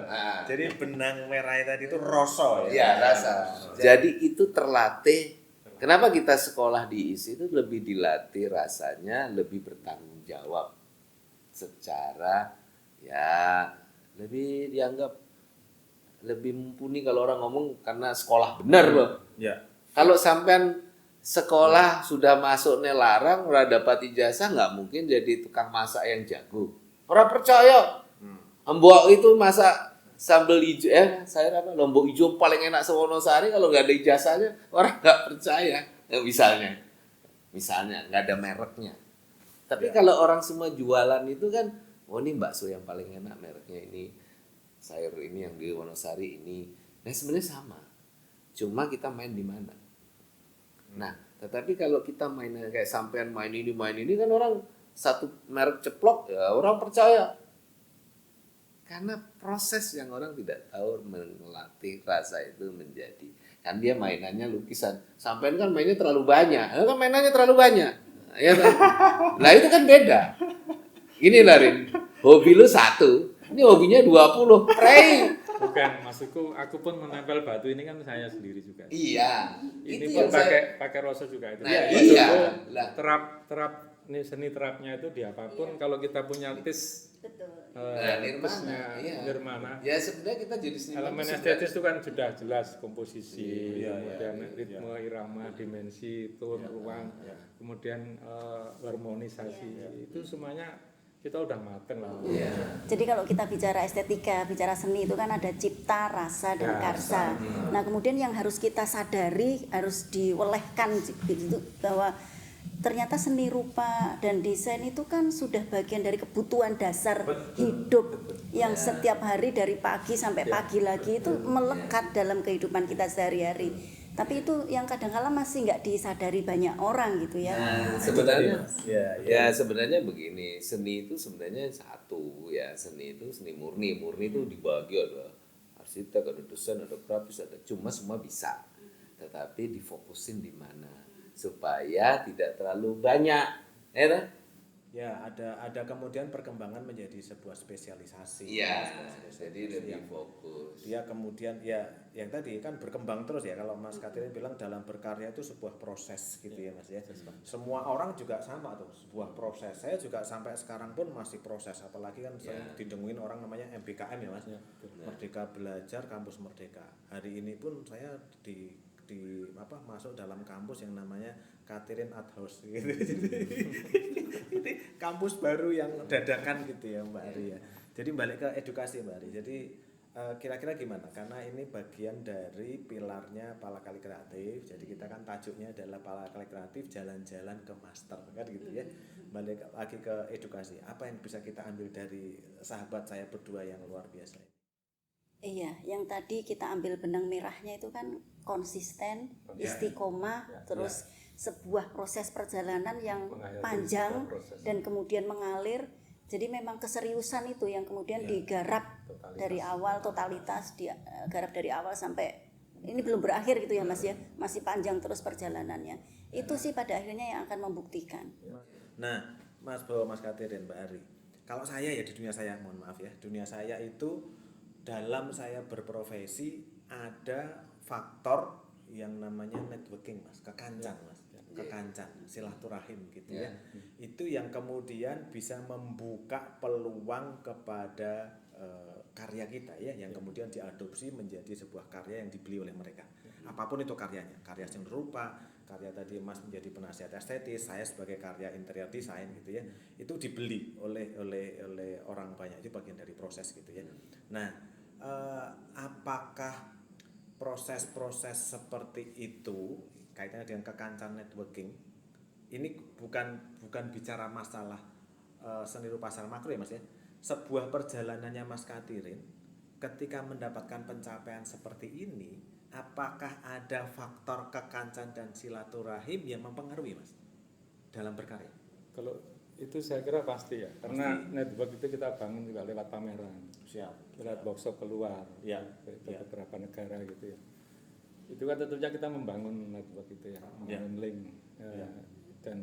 Jadi benang merah tadi itu roso ya. Iya, rasa. Jadi itu terlatih. Kenapa kita sekolah di ISI itu lebih dilatih rasanya, lebih bertanggung jawab secara ya lebih dianggap lebih mumpuni kalau orang ngomong karena sekolah benar loh. Ya. Kalau sampean sekolah sudah masuk larang, udah dapat ijazah, nggak mungkin jadi tukang masak yang jago. Orang percaya, Mbok itu masak sambal hijau, saya lombok hijau paling enak sewonosari, kalau nggak ada ijazahnya, orang nggak percaya. Misalnya nggak ada mereknya. Tapi kalau orang semua jualan itu kan, oh ini bakso yang paling enak mereknya ini, sayur ini yang di Wonosari ini. Nah sebenarnya sama, cuma kita main di mana. Nah, tetapi kalau kita mainnya kayak sampean main ini kan orang satu merek ceplok ya orang percaya. Karena proses yang orang tidak tahu melatih rasa itu menjadi. Kan dia mainannya lukisan. Sampean kan mainnya terlalu banyak. Kan mainannya terlalu banyak. Ya kan? Nah, itu kan beda. Ini Larin, hobi lu 1, ini hobinya 20. Pray. Bukan, maksudku aku pun menempel batu ini kan saya sendiri juga. Iya. Ini itu pun pakai rasa juga itu. Nah, Maksudku, iya. terap ini seni terapnya itu di apapun kalau kita punya tis nirmana. Ya sebenarnya kita jadi seniman. Elemen estetis itu kan sudah jelas komposisi, kemudian ritme, irama, dimensi, tone, ruang, kemudian harmonisasi. Itu semuanya kita udah mateng lah. Jadi kalau kita bicara estetika, bicara seni itu kan ada cipta, rasa, dan karsa. Nah kemudian yang harus kita sadari, harus diwelehkan gitu, bahwa ternyata seni rupa dan desain itu kan sudah bagian dari kebutuhan dasar hidup yang setiap hari dari pagi sampai pagi lagi itu melekat dalam kehidupan kita sehari-hari. Tapi itu yang kadang-kala masih nggak disadari banyak orang gitu ya. Nah, sebenarnya sebenarnya begini, seni itu sebenarnya satu ya, seni itu seni murni itu dibagi ada arsitek, ada desain, ada grafis, ada semua bisa. Tetapi difokusin di mana supaya tidak terlalu banyak, ya. Ya, ada kemudian perkembangan menjadi sebuah spesialisasi. Iya, jadi lebih fokus. Dia kemudian ya yang tadi kan berkembang terus ya, kalau Mas Katirin bilang dalam berkarya itu sebuah proses gitu ya Mas ya. Semua orang juga sama tuh, sebuah proses. Saya juga sampai sekarang pun masih proses, apalagi kan saya didenguin orang namanya MBKM ya Mas. Merdeka Belajar Kampus Merdeka. Hari ini pun saya masuk dalam kampus yang namanya Katirin Art House gitu. kampus baru yang dadakan gitu ya Mbak Ari ya. Jadi balik ke edukasi Mbak Ari. Jadi kira-kira gimana? Karena ini bagian dari pilarnya Pala Kali Kreatif. Jadi kita kan tajuknya adalah Pala Kali Kreatif jalan-jalan ke master kan gitu ya. Balik lagi ke edukasi. Apa yang bisa kita ambil dari sahabat saya berdua yang luar biasa ini? Iya, yang tadi kita ambil benang merahnya itu kan konsisten, istiqomah, terus sebuah proses perjalanan yang panjang dan kemudian mengalir. Jadi memang keseriusan itu yang kemudian digarap dari awal, totalitas digarap dari awal sampai ini belum berakhir gitu ya Mas ya, masih panjang terus perjalanannya. Itu sih pada akhirnya yang akan membuktikan. Nah, Mas Bo, Mas Katir dan Mbak Ari, kalau saya ya di dunia saya, mohon maaf ya, dunia saya itu dalam saya berprofesi ada faktor yang namanya networking Mas, kekancan Mas. Kekancan, silaturahim gitu ya. Itu yang kemudian bisa membuka peluang kepada karya kita ya, yang kemudian diadopsi menjadi sebuah karya yang dibeli oleh mereka. Apapun itu karyanya, karya seni rupa, karya tadi Mas menjadi penasihat estetis, saya sebagai karya interior design gitu ya, itu dibeli oleh orang banyak, itu bagian dari proses gitu ya. Nah, apakah proses-proses seperti itu kaitannya dengan kekancan networking ini bukan bicara masalah seni rupa secara makro ya Mas ya. Sebuah perjalanannya Mas Katirin ketika mendapatkan pencapaian seperti ini, apakah ada faktor kekancan dan silaturahim yang mempengaruhi Mas dalam berkarya? Kalau itu saya kira pasti ya, karena network itu kita bangun juga lewat pameran, lewat workshop keluar, ke beberapa negara gitu ya. Itu kan tentunya kita membangun network itu ya, membangun link dan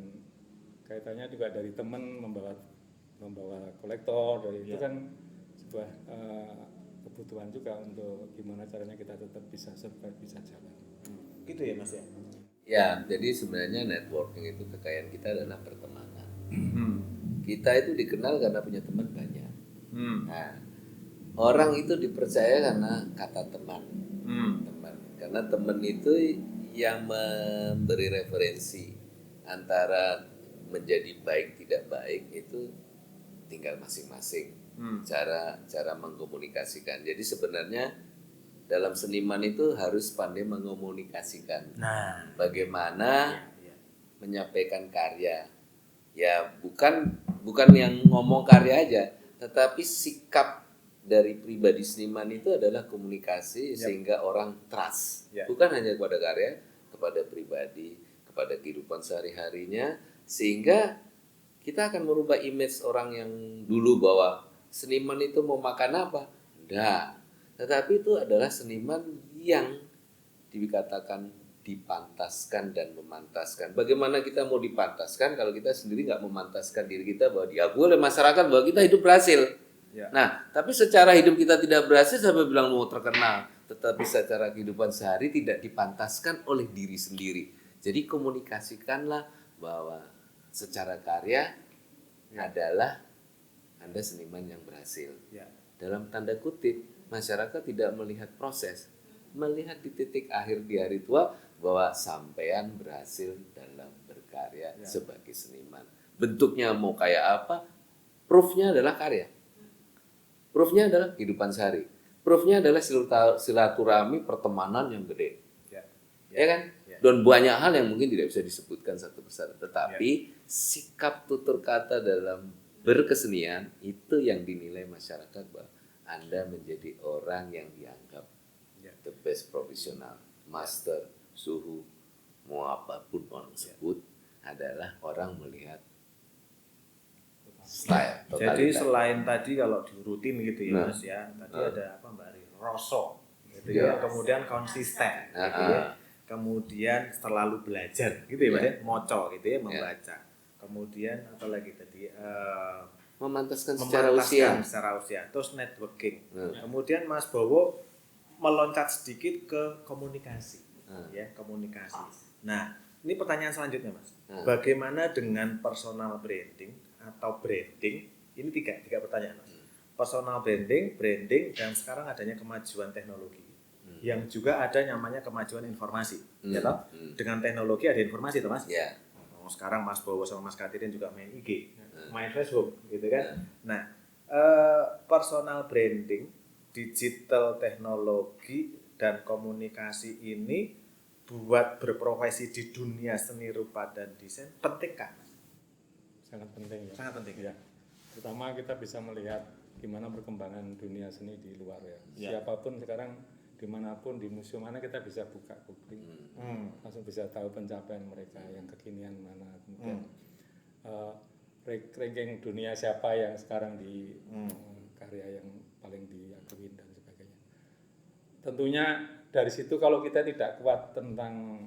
kaitannya juga dari teman membawa kolektor, dari itu kan sebuah kebutuhan juga untuk gimana caranya kita tetap bisa survive, bisa jalan. Gitu ya Mas ya. Ya, jadi sebenarnya networking itu kekayaan kita adalah pertemanan. Kita itu dikenal karena punya teman banyak. Nah, orang itu dipercaya karena kata teman. Karena teman itu yang memberi referensi antara menjadi baik tidak baik itu tinggal masing-masing cara mengkomunikasikan. Jadi sebenarnya dalam seniman itu harus pandai mengkomunikasikan. Bagaimana menyampaikan karya. Ya bukan yang ngomong karya aja, tetapi sikap dari pribadi seniman itu adalah komunikasi sehingga orang trust. Bukan hanya kepada karya, kepada pribadi, kepada kehidupan sehari-harinya, sehingga kita akan merubah image orang yang dulu bahwa seniman itu mau makan apa? Enggak. Tetapi itu adalah seniman yang dikatakan dipantaskan dan memantaskan. Bagaimana kita mau dipantaskan kalau kita sendiri nggak memantaskan diri kita bahwa diakui oleh masyarakat bahwa kita hidup berhasil. Nah, tapi secara hidup kita tidak berhasil sampai bilang mau terkenal, tetapi secara kehidupan sehari tidak dipantaskan oleh diri sendiri. Jadi komunikasikanlah bahwa secara karya adalah Anda seniman yang berhasil. Dalam tanda kutip, masyarakat tidak melihat proses, melihat di titik akhir di hari tua bahwa sampean berhasil dalam berkarya sebagai seniman. Bentuknya mau kayak apa? Proofnya adalah karya. Proofnya adalah kehidupan sehari. Proofnya adalah silaturahmi pertemanan yang gede. Ya kan? Dan banyak hal yang mungkin tidak bisa disebutkan satu persatu. Tetapi sikap tutur kata dalam berkesenian itu yang dinilai masyarakat bahwa Anda menjadi orang yang dianggap the best profesional, master, suhu, mau apapun orang sebut adalah orang melihat style. Jadi selain tadi kalau diurutin gitu ya Mas ya, tadi ada apa Mbak Ari? Roso, gitu ya. Kemudian konsisten, gitu ya. Kemudian selalu belajar, gitu ya Mas ya, moco gitu ya, membaca. Kemudian apa lagi tadi? Memantaskan secara usia. Terus networking. Kemudian Mas Bowo meloncat sedikit ke komunikasi, ya komunikasi. Nah, ini pertanyaan selanjutnya Mas. Bagaimana dengan personal branding atau branding? Ini tiga pertanyaan Mas. Personal branding, dan sekarang adanya kemajuan teknologi. Yang juga ada namanya kemajuan informasi, ya toh? Dengan teknologi ada informasi toh Mas? Ya. sekarang Mas Bowo sama Mas Katirin juga main IG, main Facebook gitu kan. Nah, personal branding, digital teknologi dan komunikasi ini buat berprofesi di dunia seni rupa dan desain penting kan? Sangat penting ya. Sangat penting. Ya. Terutama kita bisa melihat gimana perkembangan dunia seni di luar ya. Siapapun sekarang dimanapun di museum mana kita bisa buka googling, langsung bisa tahu pencapaian mereka yang kekinian mana, kemudian ranking dunia siapa yang sekarang di karya yang paling diakui dan sebagainya. Tentunya dari situ kalau kita tidak kuat tentang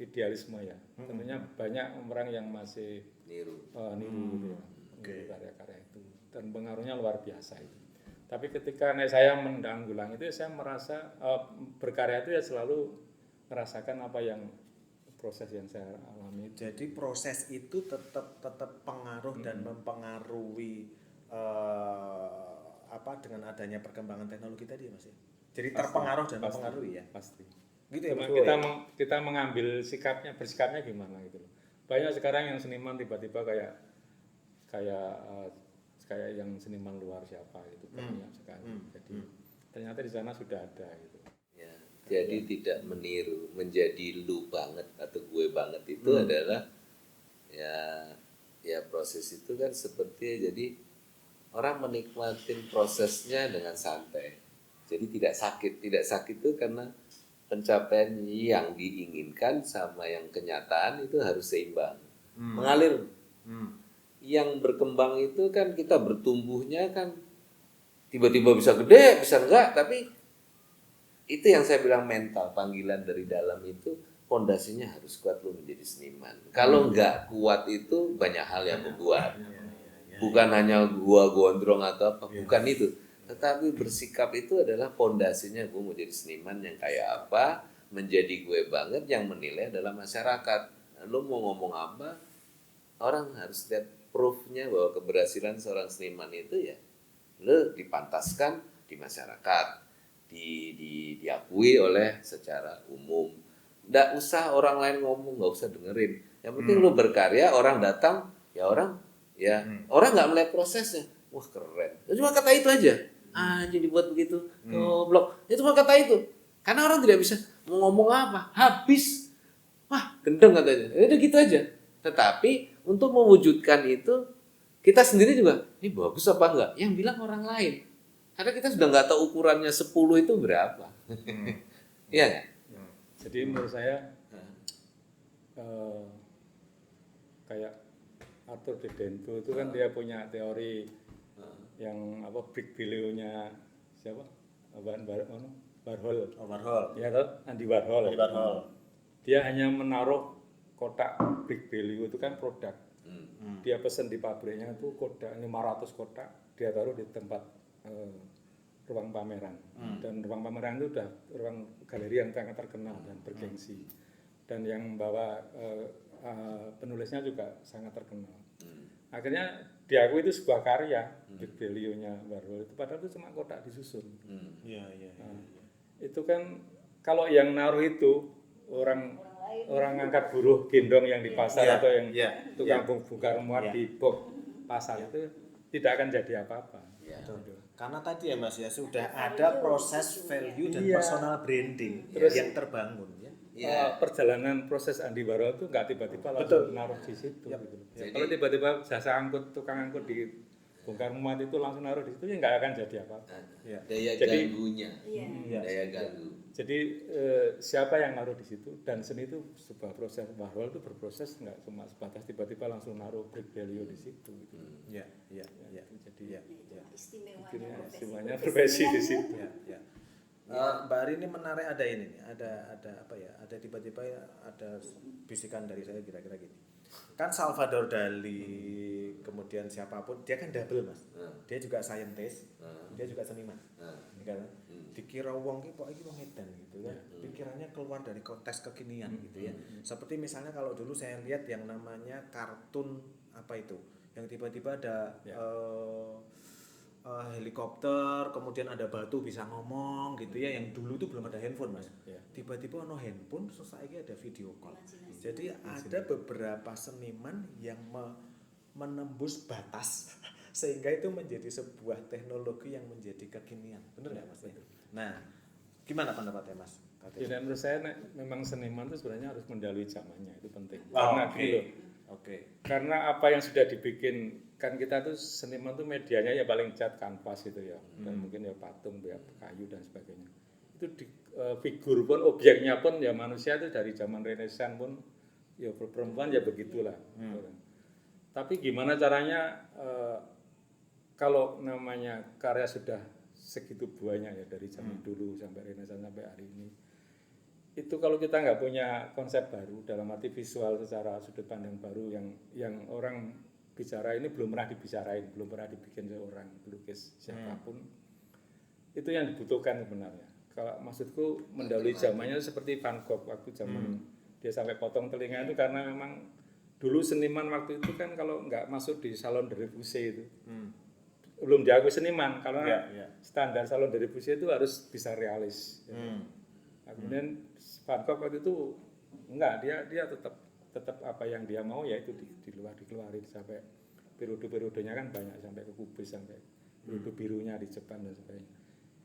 idealisme ya, tentunya banyak orang yang masih niru gitu ya, niru karya-karya itu, dan pengaruhnya luar biasa itu. Tapi ketika saya menanggulang itu, saya merasa berkarya itu ya selalu merasakan apa yang proses yang saya alami. Jadi proses itu tetap pengaruh dan mempengaruhi dengan adanya perkembangan teknologi tadi Mas ya. Jadi terpengaruh dan mempengaruhi ya. Pasti. Gitu ya. Cuma betul, kita mengambil bersikapnya gimana gitu loh. Banyak sekarang yang seniman tiba-tiba kayak yang seniman luar siapa gitu banyak sekali. Jadi ternyata di sana sudah ada gitu. Ya, jadi tidak meniru, menjadi lu banget atau gue banget itu adalah ya proses itu kan seperti jadi orang menikmatin prosesnya dengan santai. Jadi tidak sakit itu karena pencapaian yang diinginkan sama yang kenyataan itu harus seimbang, mengalir. Yang berkembang itu kan kita bertumbuhnya kan tiba-tiba bisa gede, bisa enggak, tapi itu yang saya bilang mental, panggilan dari dalam itu fondasinya harus kuat lu menjadi seniman. Kalau enggak kuat itu banyak hal yang membuat. Bukan hanya gua gondrong atau apa, bukan itu. Tetapi bersikap itu adalah fondasinya gue mau jadi seniman yang kayak apa, menjadi gue banget, yang menilai adalah masyarakat. Lu mau ngomong apa, orang harus lihat proof-nya bahwa keberhasilan seorang seniman itu ya lu dipantaskan di masyarakat, diakui oleh secara umum. Nggak usah orang lain ngomong, nggak usah dengerin. Yang penting lu berkarya, orang datang, orang nggak melihat prosesnya. Wah keren, cuma kata itu aja. Jadi dibuat begitu, goblok. Ya cuma kata itu. Karena orang tidak bisa mau ngomong apa, habis. Wah, gendeng katanya. Udah gitu aja. Tetapi untuk mewujudkan itu, kita sendiri juga, ini bagus apa enggak? Yang bilang orang lain. Karena kita sudah nggak tahu ukurannya 10 itu berapa. Iya nggak? Jadi menurut saya kayak Arthur de Dentu itu kan dia punya teori yang big value-nya siapa? Warhol. Warhol. Ya toh, Andy Warhol. Dia hanya menaruh kotak big value itu kan produk. Dia pesen di pabriknya itu kotak 500 kotak, dia taruh di tempat ruang pameran. Dan ruang pameran itu udah ruang galeri yang sangat terkenal dan bergengsi. Dan yang bawa penulisnya juga sangat terkenal. Akhirnya diakui itu sebuah karya, big value-nya Warhol itu, padahal itu cuma kotak disusun. Itu kan kalau yang naruh itu orang angkat buruh gendong yang di pasar atau yang tukang bongkar muat di box pasar itu tidak akan jadi apa-apa. Karena tadi ya Mas ya sudah ada proses value dan personal branding yang terbangun ya. Perjalanan proses Andy Warhol itu nggak tiba-tiba langsung naruh di situ. Gitu. Kalau tiba-tiba jasa tukang angkut di bongkar muat itu langsung naruh di situ ya nggak akan jadi apa-apa. Daya ganggunya, daya ganggu. Jadi siapa yang naruh di situ, dan seni itu sebuah proses. Warhol itu berproses, nggak cuma sebatas tiba-tiba langsung naruh big value di situ. Gitu. Jadi istimewanya profesi di situ. Mbak Ari ini menarik, ada ini nih, ada apa ya? Ada tiba-tiba ya, ada bisikan dari saya kira-kira gini. Kan Salvador Dali, kemudian siapapun, dia kan double Mas. Dia juga scientist, dia juga seniman. Kan? Dikira wong ki kok iki wong edan gitu kan. Pikirannya keluar dari konteks kekinian gitu ya. Seperti misalnya kalau dulu saya lihat yang namanya kartun apa itu, yang tiba-tiba ada helikopter, kemudian ada batu bisa ngomong gitu ya, yang dulu tuh belum ada handphone mas. Ya. Tiba-tiba ono handphone, terus saiki ada video call. Jadi ada beberapa seniman yang menembus batas sehingga itu menjadi sebuah teknologi yang menjadi kekinian, bener nggak mas? Nah, gimana pendapatnya mas? Ya, menurut saya memang seniman itu sebenarnya harus mendalui zamannya, itu penting. Karena apa yang sudah dibikin, kan kita tuh seniman tuh medianya ya paling cat kanvas gitu ya, dan mungkin ya patung, ya kayu dan sebagainya. Itu figur pun, objeknya pun ya manusia itu dari zaman Renaissance pun ya perempuan ya begitulah. Tapi gimana caranya kalau namanya karya sudah segitu banyak ya dari zaman dulu sampai Renaissance sampai hari ini, itu kalau kita nggak punya konsep baru dalam arti visual secara sudut pandang baru yang orang bicara ini belum pernah dibicarain, belum pernah dibikin seorang pelukis siapapun, itu yang dibutuhkan sebenarnya. Kalau maksudku mendahului zamannya seperti Van Gogh waktu zaman dia sampai potong telinga itu, karena memang dulu seniman waktu itu kan kalau nggak masuk di Salon de Rufusé itu belum diakui seniman, karena standar Salon de Rufusé itu harus bisa realis. Nah, kemudian Van Gogh waktu itu enggak, dia tetap apa yang dia mau ya itu dikeluarin sampai periode-periodenya kan banyak, sampai ke kubis, sampai periode birunya di Jepang dan sebagainya.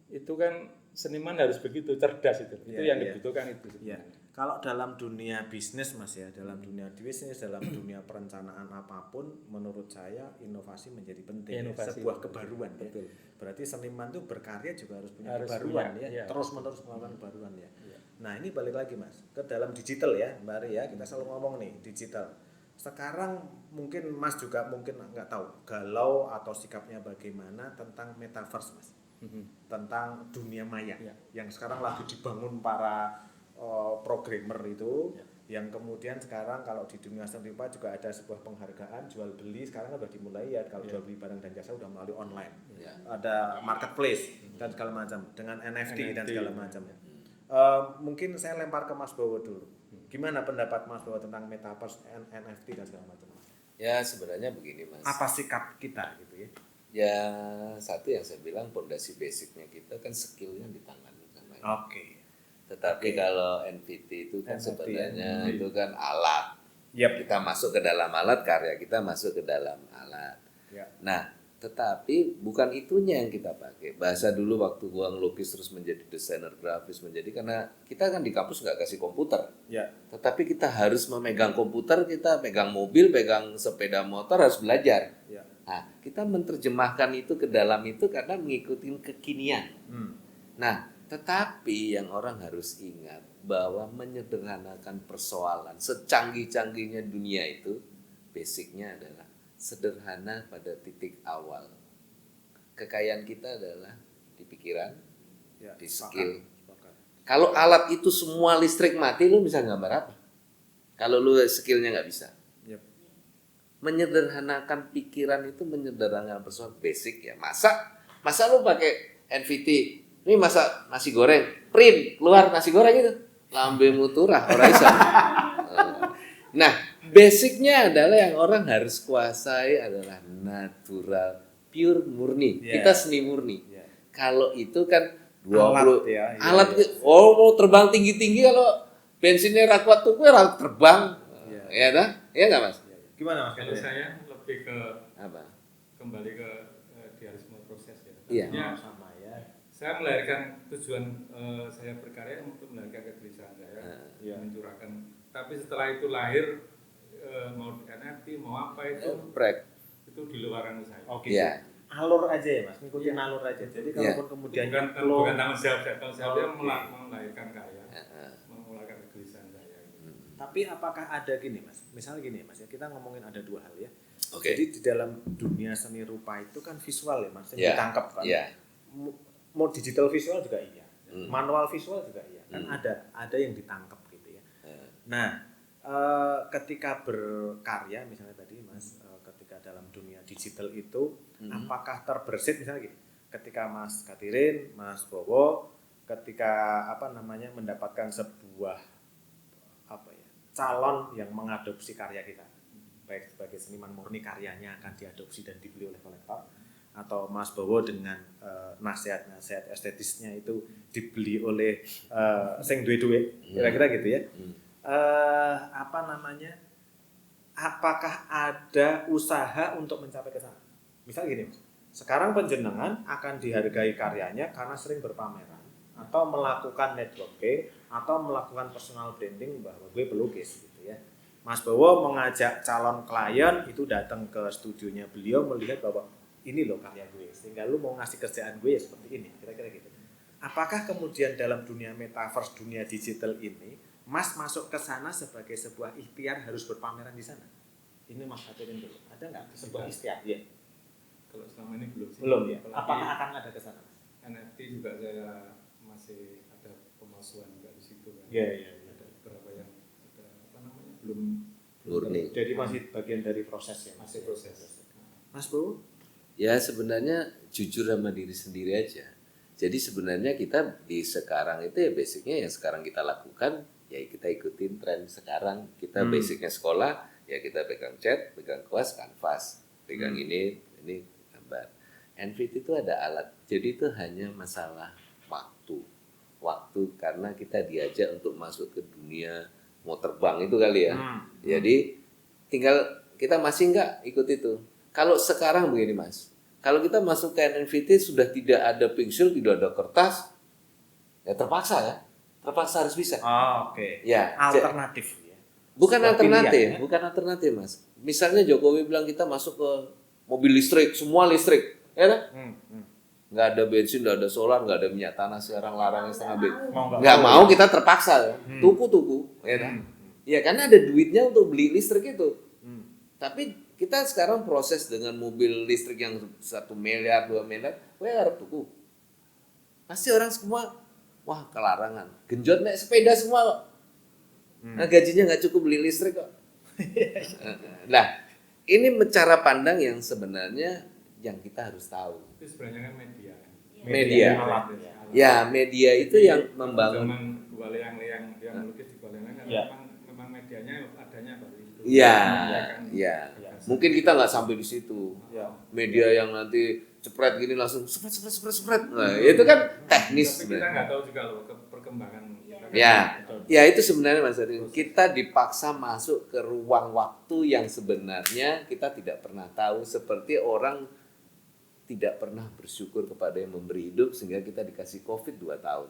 Itu kan seniman harus begitu cerdas itu yang dibutuhkan itu sebenarnya. Kalau dalam dunia bisnis mas ya, dalam dunia bisnis, dalam dunia perencanaan apapun, menurut saya inovasi menjadi penting. Sebuah kebaruan. Betul. Ya. Berarti seniman itu berkarya juga harus punya kebaruan terus menerus melakukan kebaruan ya. Nah ini balik lagi mas ke dalam digital ya, Mbak Ari ya, kita selalu ngomong nih digital. Sekarang mungkin mas juga mungkin nggak tahu galau atau sikapnya bagaimana tentang metaverse mas. Tentang dunia maya yang sekarang lagi dibangun para programmer itu, yang kemudian sekarang kalau di dunia seni rupa juga ada sebuah penghargaan jual beli, sekarang sudah dimulai ya, kalau jual beli barang dan jasa sudah melalui online, ada marketplace dan segala macam dengan NFT dan segala macam. Mungkin saya lempar ke Mas Bowo dulu, gimana pendapat Mas Bowo tentang metaverse, NFT dan segala macam? Ya sebenarnya begini mas, apa sikap kita gitu ya? Ya satu yang saya bilang fondasi basicnya kita kan skillnya di tangan sama ini. Tetapi kalau NFT itu kan sebenarnya itu kan alat. Kita masuk ke dalam alat, karya kita masuk ke dalam alat. Nah, tetapi bukan itunya yang kita pakai. Bahasa dulu waktu gua ngelukis terus menjadi desainer grafis, karena kita kan di kampus nggak kasih komputer. Tetapi kita harus memegang komputer, kita pegang mobil, pegang sepeda motor, harus belajar. Nah, kita menerjemahkan itu ke dalam itu karena mengikuti kekinian. Nah, tetapi yang orang harus ingat bahwa menyederhanakan persoalan secanggih-canggihnya dunia itu, basicnya adalah sederhana pada titik awal. Kekayaan kita adalah di pikiran, di skill. Kalau alat itu semua listrik mati, lu bisa gambar apa? Kalau lu skillnya nggak bisa. Menyederhanakan pikiran itu menyederhanakan persoalan basic ya. Masa lu pakai NFT, ini masak nasi goreng, print keluar nasi goreng itu, lambe muturah orang iso. Nah, basicnya adalah yang orang harus kuasai adalah natural, pure, murni. Kita seni murni. Kalau itu kan 20 alat mau terbang tinggi-tinggi, kalau bensinnya rakuat tuh terbang. Ya dah? Ya enggak Mas? Gimana Mas? Kalau saya lebih ke apa? Kembali ke idealisme proses ya. Iya. Sama ya. Saya melahirkan tujuan saya berkarya untuk melahirkan kegelisahan saya, mencurahkan. Tapi setelah itu lahir mau NFT, mau apa itu di luaran saya. Alur aja ya Mas, ngikutin alur aja. Jadi kalaupun kemudian bukan tanggung jawab saya, tanggung jawabnya melahirkan karya, mengeluarkan kegelisahan saya. Tapi apakah ada gini Mas? Misalnya gini Mas ya, kita ngomongin ada dua hal ya. Jadi di dalam dunia seni rupa itu kan visual ya Mas, yang ditangkap kan. Mau digital visual juga iya, manual visual juga iya, kan ada yang ditangkap gitu ya. Nah, ketika berkarya misalnya tadi Mas, ketika dalam dunia digital itu, apakah terbersit misalnya gini, ketika Mas Katirin, Mas Bowo, ketika mendapatkan sebuah calon yang mengadopsi karya kita, baik sebagai seniman murni karyanya akan diadopsi dan dibeli oleh kolektor, atau Mas Bowo dengan nasihat-nasihat estetisnya itu dibeli oleh sing duwe duit, kira-kira gitu ya. Apa namanya? Apakah ada usaha untuk mencapai ke sana? Misal gini, sekarang penjenengan akan dihargai karyanya karena sering berpameran atau melakukan networking atau melakukan personal branding bahwa gue pelukis gitu ya. Mas Bowo mengajak calon klien itu datang ke studionya beliau melihat bahwa ini loh karya gue, sehingga lu mau ngasih kerjaan gue ya seperti ini, kira-kira gitu. Apakah kemudian dalam dunia metaverse, dunia digital ini, Mas masuk ke sana sebagai sebuah ikhtiar harus berpameran di sana? Ini Mas hatirin dulu, ada nggak sebuah ikhtiar? Ya. Kalau selama ini belum sih. Belum ya. Apalagi Apakah akan ada ke sana? NFT juga saya masih ada pemalsuan juga di situ kan. Iya. Ada beberapa yang ada apa namanya belum Murni. Jadi masih bagian dari proses ya. masih proses. Mas Bowo? Ya sebenarnya jujur sama diri sendiri aja. Jadi sebenarnya kita di sekarang itu ya basicnya yang sekarang kita lakukan ya kita ikutin tren sekarang. Kita basicnya sekolah ya kita pegang cat, pegang kuas, kanvas, pegang ini gambar. Envit itu ada alat. Jadi itu hanya masalah waktu. Waktu karena kita diajak untuk masuk ke dunia mau terbang itu kali ya. Jadi tinggal kita masih nggak ikut itu. Kalau sekarang begini Mas, kalau kita masuk ke NFT sudah tidak ada pensil, tidak ada kertas, ya terpaksa harus bisa. Oh, oke. Ya, Alternatif ya. bukan Sebuah alternatif, pilihan, ya? bukan alternatif Mas. Misalnya Jokowi bilang kita masuk ke mobil listrik, semua listrik, ya kan? Nggak ada bensin, nggak ada solar, nggak ada minyak tanah sekarang larangnya setengah bit. Nggak mau kita terpaksa ya, tuku, ya kan? Ya karena ada duitnya untuk beli listrik itu. Tapi kita sekarang proses dengan mobil listrik yang 1 miliar, 2 miliar, gue harap tuku. Pasti orang semua, wah kelarangan. Genjot naik sepeda semua kok. Nah gajinya nggak cukup beli listrik kok. Nah, ini cara pandang yang sebenarnya yang kita harus tahu. Itu sebenarnya kan media. Media. Alat. Ya, media itu yang membangun. Zaman dua leang-leang yang melukis di Palembang kan Ya. memang medianya adanya baru itu. Iya, kan? iya. Mungkin kita nggak sampai di situ. Ya. Media yang nanti cepret gini langsung sepret. Nah, itu kan teknis. Tapi kita nggak tahu juga loh perkembangan. Kita kan Ya, ya itu sebenarnya Mas Adin. Kita dipaksa masuk ke ruang waktu yang sebenarnya kita tidak pernah tahu. Seperti orang tidak pernah bersyukur kepada yang memberi hidup sehingga kita dikasih COVID 2 tahun.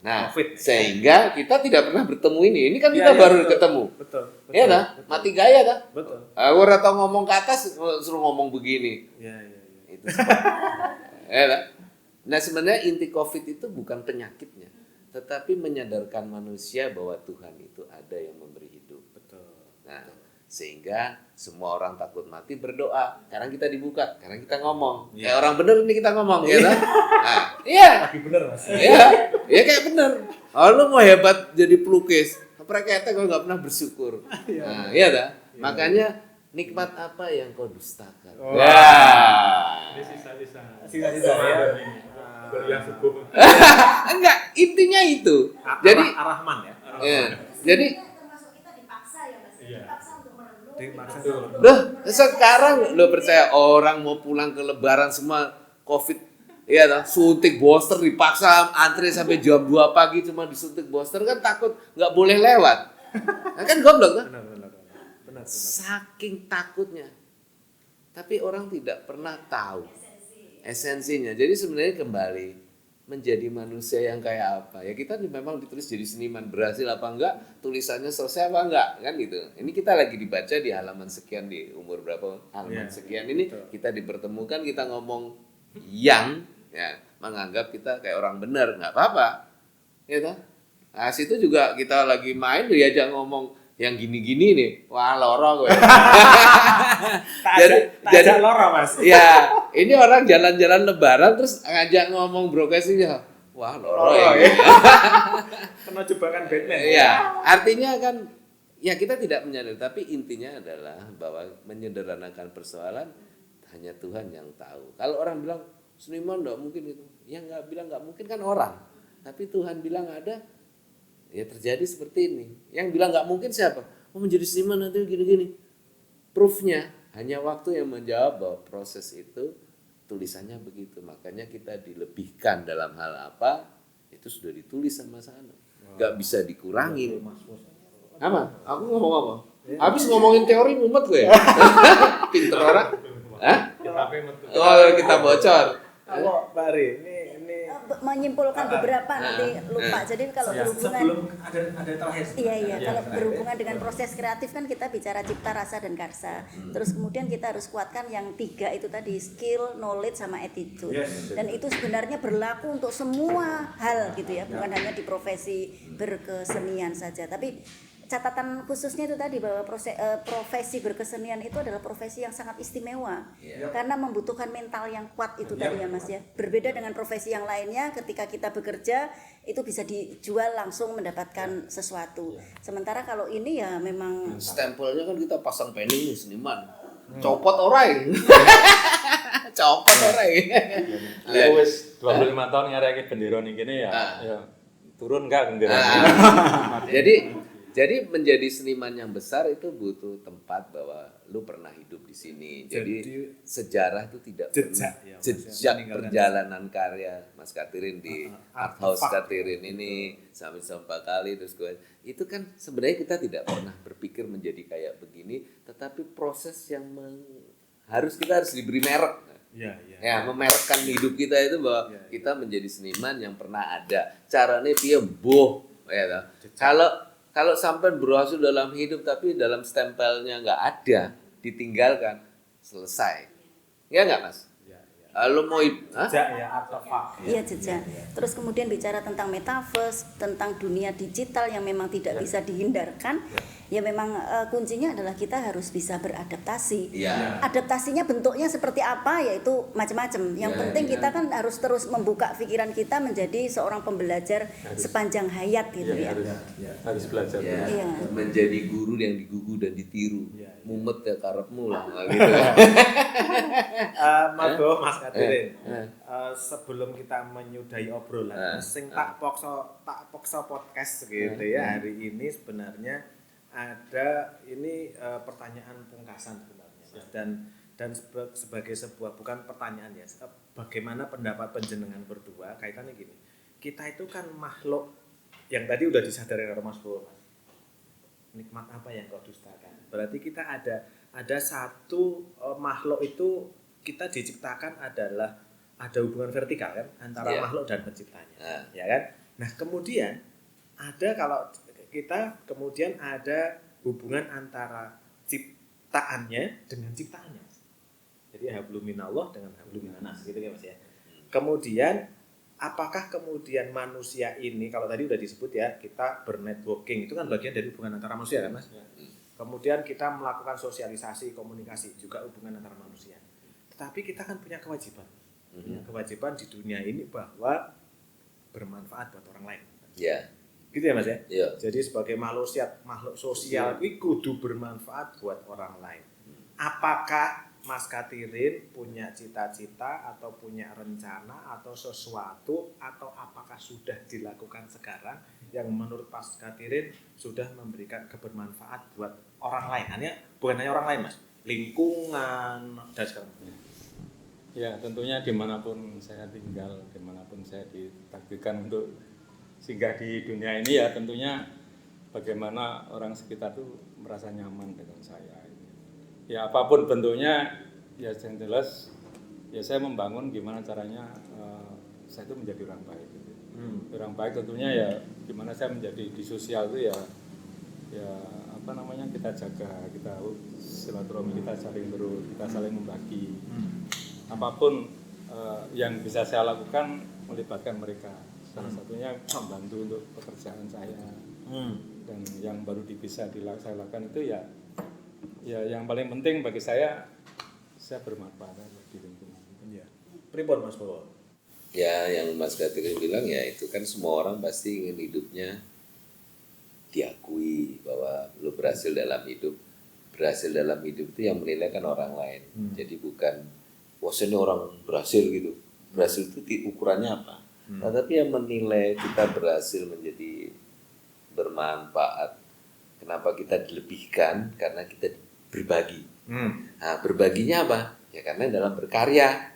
Nah, COVID. sehingga kita tidak pernah bertemu ini. Ini kan kita Iya, baru betul. ketemu. Betul. Iya dah, mati gaya dah. Betul. Aku ora tau ngomong ke atas, suruh ngomong begini. Iya. Itu ya dah. Nah sebenarnya inti COVID itu bukan penyakitnya, tetapi menyadarkan manusia bahwa Tuhan itu ada yang memberi hidup. Betul. Nah, sehingga semua orang takut mati berdoa. Sekarang kita dibuka, sekarang kita ngomong. Kayak orang bener ini kita ngomong, ya kan? Nah, iya. Lagi bener Mas. Iya kayak bener. Oh, lu mau hebat jadi pelukis, mereka gue nggak pernah bersyukur. Nah, iya dah. Makanya nikmat apa yang kau dustakan? Oh. Ya. Ini sisa-sisa. Sisa-sisa ya. Kuliah subuh. Enggak, intinya itu. Jadi, Ar-Rahman ya. ya, jadi Termasuk kita dipaksa ya Mas. Iya. Dipaksa untuk merenung. Dimaksa. loh, sekarang lo percaya orang mau pulang ke Lebaran semua COVID, iya toh, suntik booster dipaksa antri sampai jam 2 pagi cuma disuntik booster kan takut nggak boleh lewat. Nah, kan goblok kan? Benar. Saking takutnya. Tapi orang tidak pernah tahu esensinya. Jadi sebenarnya kembali menjadi manusia yang kayak apa. Ya kita memang ditulis jadi seniman, berhasil apa enggak, tulisannya selesai apa enggak, kan gitu. Ini kita lagi dibaca di halaman sekian di umur berapa halaman sekian ini betul. kita dipertemukan, kita ngomong yang ya menganggap kita kayak orang benar, nggak apa-apa. Ya toh? Nah, situ juga kita lagi main diajak ngomong yang gini-gini nih. Wah, loro gue. Jadi loro Mas. Ya, ini orang jalan-jalan Lebaran terus ngajak ngomong brokasinya. Wah, loro ya. Kena jebakan Batman. Iya, artinya kan ya kita tidak menyadari, tapi intinya adalah bahwa menyederhanakan persoalan hanya Tuhan yang tahu. Kalau orang bilang seniman enggak mungkin itu. Ya enggak bilang enggak mungkin kan orang. Tapi Tuhan bilang ada, ya terjadi seperti ini. Yang bilang nggak mungkin siapa? Oh menjadi seniman nanti gini-gini. Proofnya hanya waktu yang menjawab bahwa proses itu tulisannya begitu. Makanya kita dilebihkan dalam hal apa, itu sudah ditulis sama sana. Nggak bisa dikurangin. Apa? Aku ngomong apa? Habis ngomongin teori mumet gue ya? Pinter orang. Hah? Oh, kita bocor. Kalau Pak Ari, ini Menyimpulkan beberapa nanti lupa. Jadi kalau berhubungan sebelum ada terakhir. Iya, kalau berhubungan dengan proses kreatif kan kita bicara cipta, rasa, dan karsa. Terus kemudian kita harus kuatkan yang 3 itu tadi, skill, knowledge, sama attitude. Dan itu sebenarnya berlaku untuk semua hal gitu ya, bukan hanya di profesi berkesenian saja. Tapi catatan khususnya itu tadi bahwa profesi berkesenian itu adalah profesi yang sangat istimewa karena membutuhkan mental yang kuat itu tadi ya Mas ya. Berbeda dengan profesi yang lainnya, ketika kita bekerja itu bisa dijual langsung mendapatkan sesuatu. Sementara kalau ini ya memang Stempelnya kan kita pasang penny nih, seniman. Copot orang. Copot orang. Aku wis 25 tahun ngareke bendera ning kene ya. Ya turun enggak bendera. Jadi menjadi seniman yang besar itu butuh tempat bahwa lu pernah hidup di sini. Jadi sejarah itu tidak jejak, pernah, ya, jejak perjalanan karya Mas Katirin di Art House Katirin ini sampai kali terus gue itu kan sebenarnya kita tidak pernah berpikir menjadi kayak begini, tetapi proses yang kita harus diberi merek. Ya, memerekkan hidup kita itu bahwa kita menjadi seniman yang pernah ada. Caranya dia ya. Kalau sampai berhasil dalam hidup tapi dalam stempelnya nggak ada, ditinggalkan, selesai. Ya nggak Mas? Lo mau jejak ya, artefak. iya jejak. Terus kemudian bicara tentang metaverse, tentang dunia digital yang memang tidak bisa dihindarkan. Ya memang kuncinya adalah kita harus bisa beradaptasi. Adaptasinya bentuknya seperti apa yaitu macam-macam. Yang penting kita kan harus terus membuka pikiran kita menjadi seorang pembelajar sepanjang hayat gitu ya. Harus belajar. Iya. Menjadi guru yang digugu dan ditiru. Mumet ya karepmu lah gitu. Mas Katirin, sebelum kita menyudahi obrolan, sing tak pokso podcast gitu ya hari ini sebenarnya ada ini pertanyaan pungkasan sebenarnya Mas. Dan sebagai sebuah bukan pertanyaan ya, bagaimana pendapat panjenengan berdua kaitannya gini, kita itu kan makhluk yang tadi udah disadari oleh Mas Bowo, Mas. Nikmat apa yang kau dustakan? Berarti kita ada satu makhluk itu kita diciptakan adalah ada hubungan vertikal kan antara makhluk dan penciptanya, ya kan? Nah kemudian kalau kita kemudian ada hubungan antara ciptaannya dengan ciptaannya. Jadi hablum minallah dengan hablum minanas gitu ya Mas ya. Kemudian apakah kemudian manusia ini, kalau tadi udah disebut ya, kita bernetworking itu kan bagian dari hubungan antara manusia kan Mas? Kemudian kita melakukan sosialisasi, komunikasi juga hubungan antara manusia. Tetapi kita kan punya kewajiban. Kewajiban di dunia ini bahwa bermanfaat buat orang lain. Gitu ya Mas ya? Jadi sebagai makhluk sosial itu kudu bermanfaat buat orang lain. Apakah Mas Katirin punya cita-cita atau punya rencana atau sesuatu, atau apakah sudah dilakukan sekarang yang menurut Mas Katirin sudah memberikan kebermanfaat buat orang lain? Bukan hanya orang lain Mas, lingkungan dan sebagainya. Ya tentunya dimanapun saya tinggal, dimanapun saya ditakdirkan untuk singgah di dunia ini ya tentunya bagaimana orang sekitar tuh merasa nyaman dengan saya. Ya apapun bentuknya, ya yang jelas ya saya membangun gimana caranya saya itu menjadi orang baik. Gitu. Orang baik tentunya ya gimana saya menjadi di sosial itu ya apa namanya kita jaga, kita silaturahmi, kita saling kita saling membagi. Apapun yang bisa saya lakukan melibatkan mereka. Salah satunya membantu untuk pekerjaan saya. Dan yang baru bisa saya lakukan itu ya yang paling penting bagi saya bermanfaat di lingkungan. Pripun Mas Bowo? Ya yang Mas Katirin bilang ya itu kan semua orang pasti ingin hidupnya diakui bahwa lu berhasil dalam hidup. Berhasil dalam hidup itu yang menilai kan orang lain. Jadi bukan wah ini orang berhasil gitu. Berhasil itu ukurannya apa? Tetapi yang menilai kita berhasil menjadi bermanfaat. Kenapa kita dilebihkan? Karena kita berbagi. Nah, berbaginya apa? Ya karena dalam berkarya.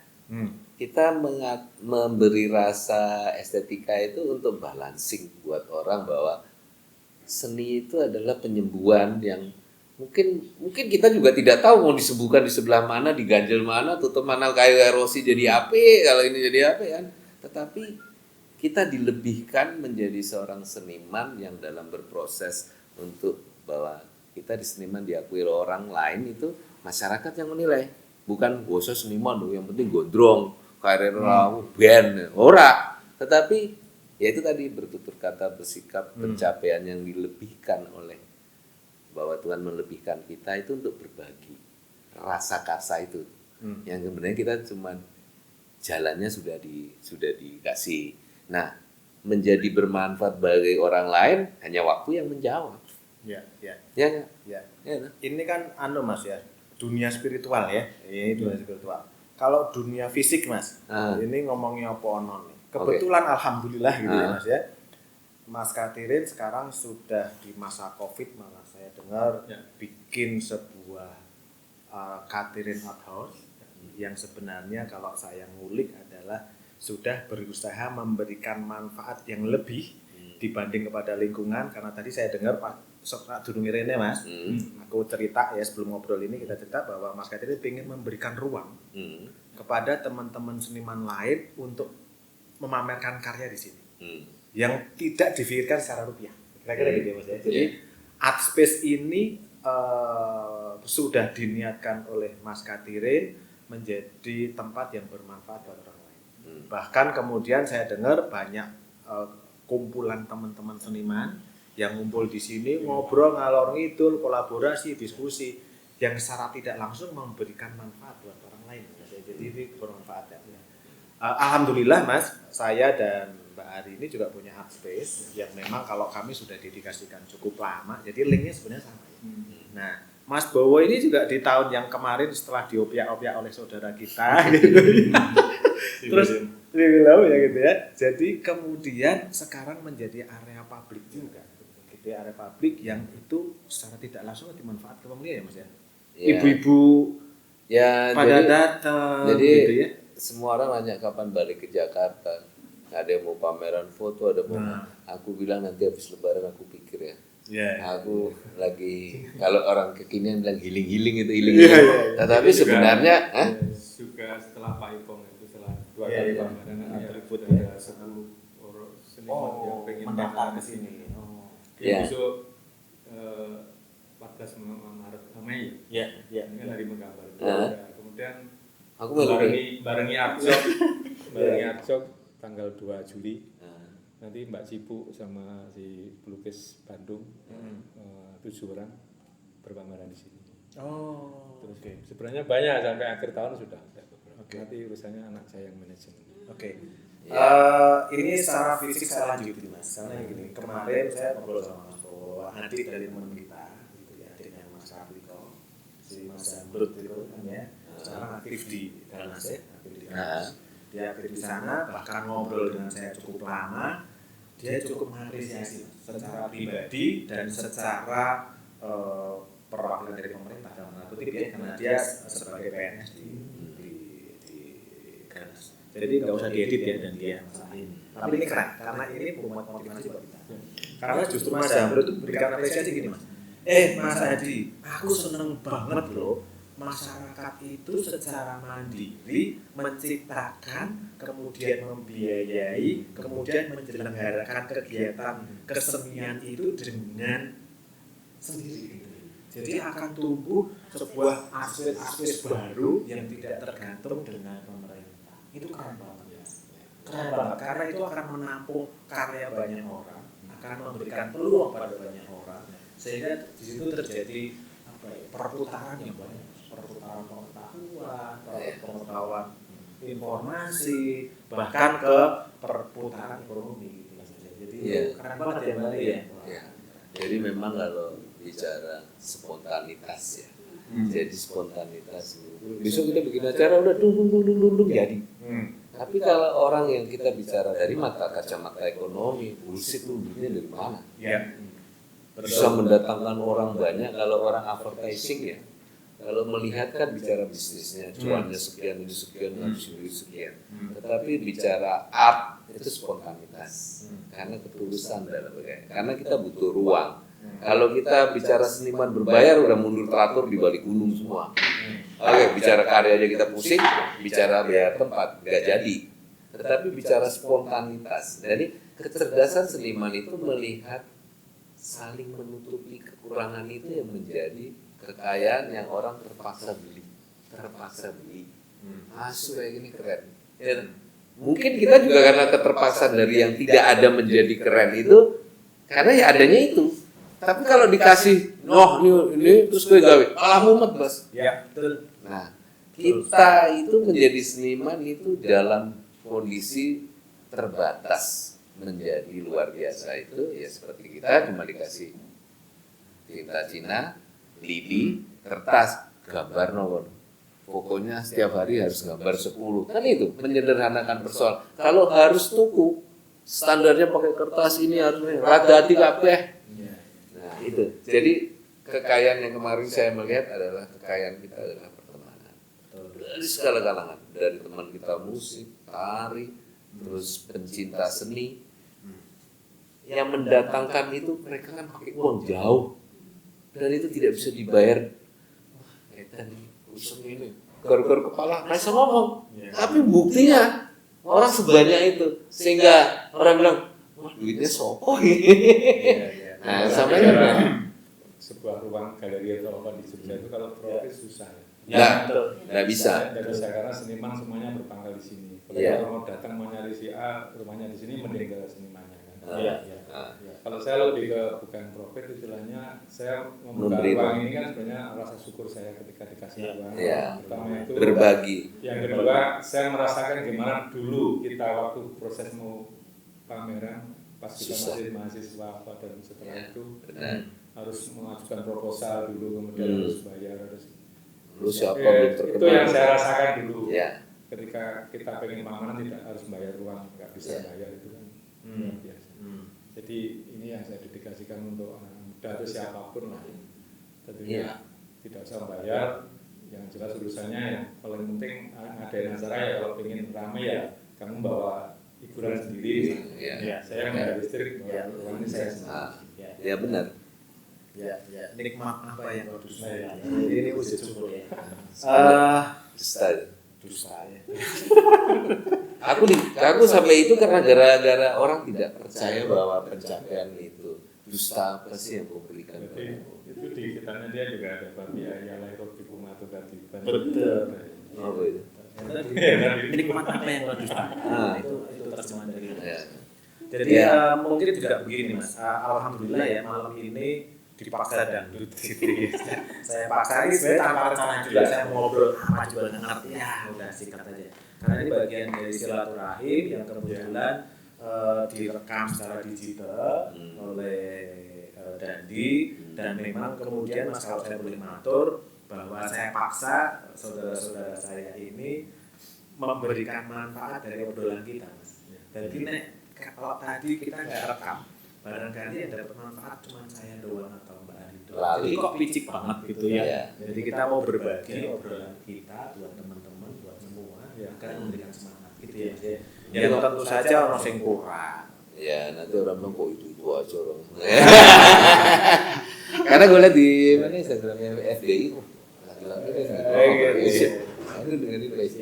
Kita memberi rasa estetika itu untuk balancing buat orang bahwa seni itu adalah penyembuhan yang mungkin kita juga tidak tahu mau disembuhkan di sebelah mana, diganjel mana, tutup mana, kayu erosi jadi api, kalau ini jadi api kan. Tetapi kita dilebihkan menjadi seorang seniman yang dalam berproses untuk bahwa kita di seniman diakui oleh orang lain, itu masyarakat yang menilai. Bukan saya seniman loh, yang penting gondrong, karir band, ora. Tetapi ya itu tadi bertutur kata, bersikap, pencapaian yang dilebihkan oleh bahwa Tuhan melebihkan kita itu untuk berbagi rasa kasa itu. Yang sebenarnya kita cuma jalannya sudah dikasih. Nah, menjadi bermanfaat bagi orang lain hanya waktu yang menjawab. Ya, ya. Ya, ya. Ya. Ya, Ini kan Mas ya, dunia spiritual ya. Ini dunia spiritual. Kalau dunia fisik Mas, ini ngomongnya apa ono nih. Kebetulan alhamdulillah gitu ya Mas ya. Mas Katirin sekarang sudah di masa Covid, malah saya dengar bikin sebuah Katirin Art House yang sebenarnya kalau saya ngulik adalah sudah berusaha memberikan manfaat yang lebih dibanding kepada lingkungan, karena tadi saya dengar Pak Durungi Rene Mas, aku cerita ya sebelum ngobrol ini kita cerita bahwa Mas Katirin ingin memberikan ruang kepada teman-teman seniman lain untuk memamerkan karya di sini. Yang tidak difikirkan secara rupiah, kira-kira gitu ya Mas ya. Jadi art space ini sudah diniatkan oleh Mas Katirin menjadi tempat yang bermanfaat buat orang lain. Bahkan kemudian saya dengar banyak kumpulan teman-teman seniman yang ngumpul di sini ngobrol ngalor ngidul, kolaborasi, diskusi yang secara tidak langsung memberikan manfaat buat orang lain. Jadi ini bermanfaat ya. Alhamdulillah Mas, saya dan Mbak Ari ini juga punya art space yang memang kalau kami sudah dedikasikan cukup lama, jadi linknya sebenarnya sama. Nah, Mas Bowo ini juga di tahun yang kemarin setelah diopiak-opiak oleh saudara kita, gitu. Terus dibilang ya gitu ya. Jadi kemudian sekarang menjadi area publik juga, gitu ya, area publik yang itu secara tidak langsung dimanfaatkan oleh ya Mas ya. Ibu-ibu ya, pada datang, jadi gitu ya. Semua orang nanya kapan balik ke Jakarta. Ada yang mau pameran foto, ada mau. Aku bilang nanti habis Lebaran aku pikir ya. Aku lagi kalau orang kekinian bilang healing itu healing. Tetapi sebenarnya, juga setelah Pak Ipong itu setelah 2 kali pameran atribut ada 10 orang seniman yang pengen mendaftar ke sini. Besok 14 Maret Mei. Ini kan hari menggambar. Kemudian aku barengi Arjok tanggal 2 Juli. Nanti Mbak Cipu sama si pelukis Bandung 7 orang berpameran di sini. Terus sebenarnya banyak sampai akhir tahun sudah ada beberapa. Nanti urusannya anak saya yang manajemen. Ini secara fisik saya lanjutin Mas, karena gini, kemarin saya ngobrol sama Mas Bowo, adik dari teman kita, gitu ya, adiknya Mas Karliko, si Mas Zamrud itu kan ya, sekarang aktif di Danas ya, dia aktif di sana, bahkan ngobrol dengan saya cukup lama, dia cukup mengapresiasi secara pribadi dan secara perwakilan dari pemerintah dalam tanda kutip ya, karena dia sebagai PNS di Danas. Jadi nggak usah diedit ya dan dia masalahin. Tapi ini keren karena ini membuat motivasi buat kita. Karena justru Mas Zamrud itu memberikan apresiasi gini Mas. Mas Adi, aku seneng banget loh masyarakat itu secara mandiri menciptakan, kemudian membiayai, kemudian menyelenggarakan kegiatan kesenian itu dengan sendiri. Jadi akan tumbuh sebuah aspek baru yang tidak tergantung dengan pemerintah. Itu keren banget ya. Keren banget karena itu akan menampung karya banyak orang, akan memberikan peluang pada banyak orang, sehingga di situ terjadi perputaran yang banyak, perputaran pengetahuan, informasi, bahkan ke perputaran ekonomi. Jadi keren banget ya Mbak ya. Jadi memang kalau bicara spontanitas ya, jadi spontanitas. Besok kita bikin acara udah dung jadi. Tapi kalau orang yang kita bicara dari kacamata ekonomi, bullshit tuh duitnya dari mana? Bisa mendatangkan orang banyak kalau orang advertising ya. Kalau melihat kan bicara bisnisnya, cuannya sekian, ini sekian, habis duit sekian. Tetapi bicara art itu spontanitas, karena ketulusan dalam berkarya. Karena kita butuh ruang. Kalau kita bicara seniman berbayar, udah mundur teratur di balik gunung semua. Oke, bicara karya aja kita pusing, bicara bayar tempat nggak jadi. Tetapi bicara spontanitas, jadi kecerdasan seniman itu melihat saling menutupi kekurangan itu yang menjadi kekayaan yang orang terpaksa beli. Asu kayak gini keren. Ya, mungkin kita juga karena keterpaksaan dari yang tidak ada menjadi keren itu, karena ya adanya itu. Tapi kalau dikasih, ini terus gue gawe, malah mumet bos. Ya, betul. Nah, kita itu menjadi seniman itu dalam kondisi terbatas menjadi luar biasa itu ya seperti kita cuma dikasih tinta Cina, lidi, kertas, gambar nomor. Pokoknya setiap hari harus gambar 10. Kan itu menyederhanakan persoalan. Kalau harus tuku, standarnya pakai kertas ini harus rada hati kabeh. Nah, itu. Jadi kekayaan yang kemarin saya melihat adalah kekayaan kita adalah pertemanan. Dari segala kalangan, dari teman kita musik, tari, terus pencinta seni. Yang mendatangkan itu mereka kan pakai uang jauh. Dan itu tidak bisa dibayar. Wah, edan usung ini. Gar-gar kepala, nggak bisa ngomong. Tapi buktinya orang sebanyak itu. Sehingga orang bilang, wah duitnya sopo. Nah, sampai sebuah ruang galeri atau apa di Jogja itu kalau profit susah ya. Nggak bisa. Nggak bisa karena seniman semuanya berpangkal di sini. Kalau Iya. orang mau datang mau nyari si A, rumahnya di sini mending ke senimannya kan. Iya. Ya. Kalau saya lebih ke bukan profit istilahnya, saya membuka Memberi ruang ini kan sebenarnya rasa syukur saya ketika dikasih ruang. Iya. Pertama itu Berbagi. Yang kedua, saya merasakan gimana dulu kita waktu proses mau pameran pas kita Susah. masih mahasiswa apa dan setelah Ya, itu benar. harus mengajukan proposal dulu kemudian harus bayar harus Lu siapa belum terkenal. itu yang saya rasakan dulu Ya. ketika kita pengen pameran tidak harus bayar uang nggak bisa Ya. bayar itu kan luar biasa jadi ini yang saya dedikasikan untuk anak muda atau siapapun lah tentunya Ya. tidak usah bayar yang jelas urusannya yang paling penting ngadain acara ya kalau pengen rame ya kamu bawa hiburan sendiri Ya. saya nggak listrik bawa Ya. uang ini saya Ah, sendiri ya benar. Ya, nikmat apa yang kau dusta ya? Ya. Ini wujud syukur ya. Dusta. Dusta ya. Aku sampai itu karena gara-gara orang tidak percaya bahwa pencapaian itu dusta apa sih yang kau berikan jadi padaku. itu di kitabnya dia juga ada bab ya lahir di rumah tuh tadi Betul. Apa itu? Nikmat apa yang kau dusta? Ah. Itu terjemahan dari itu. Ya. Jadi Ya. mungkin juga begini mas. Alhamdulillah ya malam ini dipaksa dangdut gitu. Saya paksa ini sebenarnya tanpa rencana juga. Saya mau ngobrol apa juga nggak ngerti ya udah sikat aja. Karena ini bagian dari silaturahim yang kebetulan direkam secara digital oleh Dandi dan memang kemudian mas kalau saya boleh mengatur bahwa saya paksa saudara-saudara saya ini memberikan manfaat dari obrolan kita mas. Jadi nek kalau tadi kita nggak rekam barangkali yang dapat manfaat cuma saya doang atau Mbak Ari doang. Lalu. Jadi kok picik banget gitu ya. Iya. Jadi kita mau berbagi obrolan kita buat teman-teman, buat semua yang akan memberikan semangat gitu ya. Mas, ya. Yang tentu saja orang sing kurang. Ya, nanti orang bilang kok itu aja orang. Karena gue lihat di mana Instagramnya FDI, laki-laki kan gitu. Aku dengerin guys.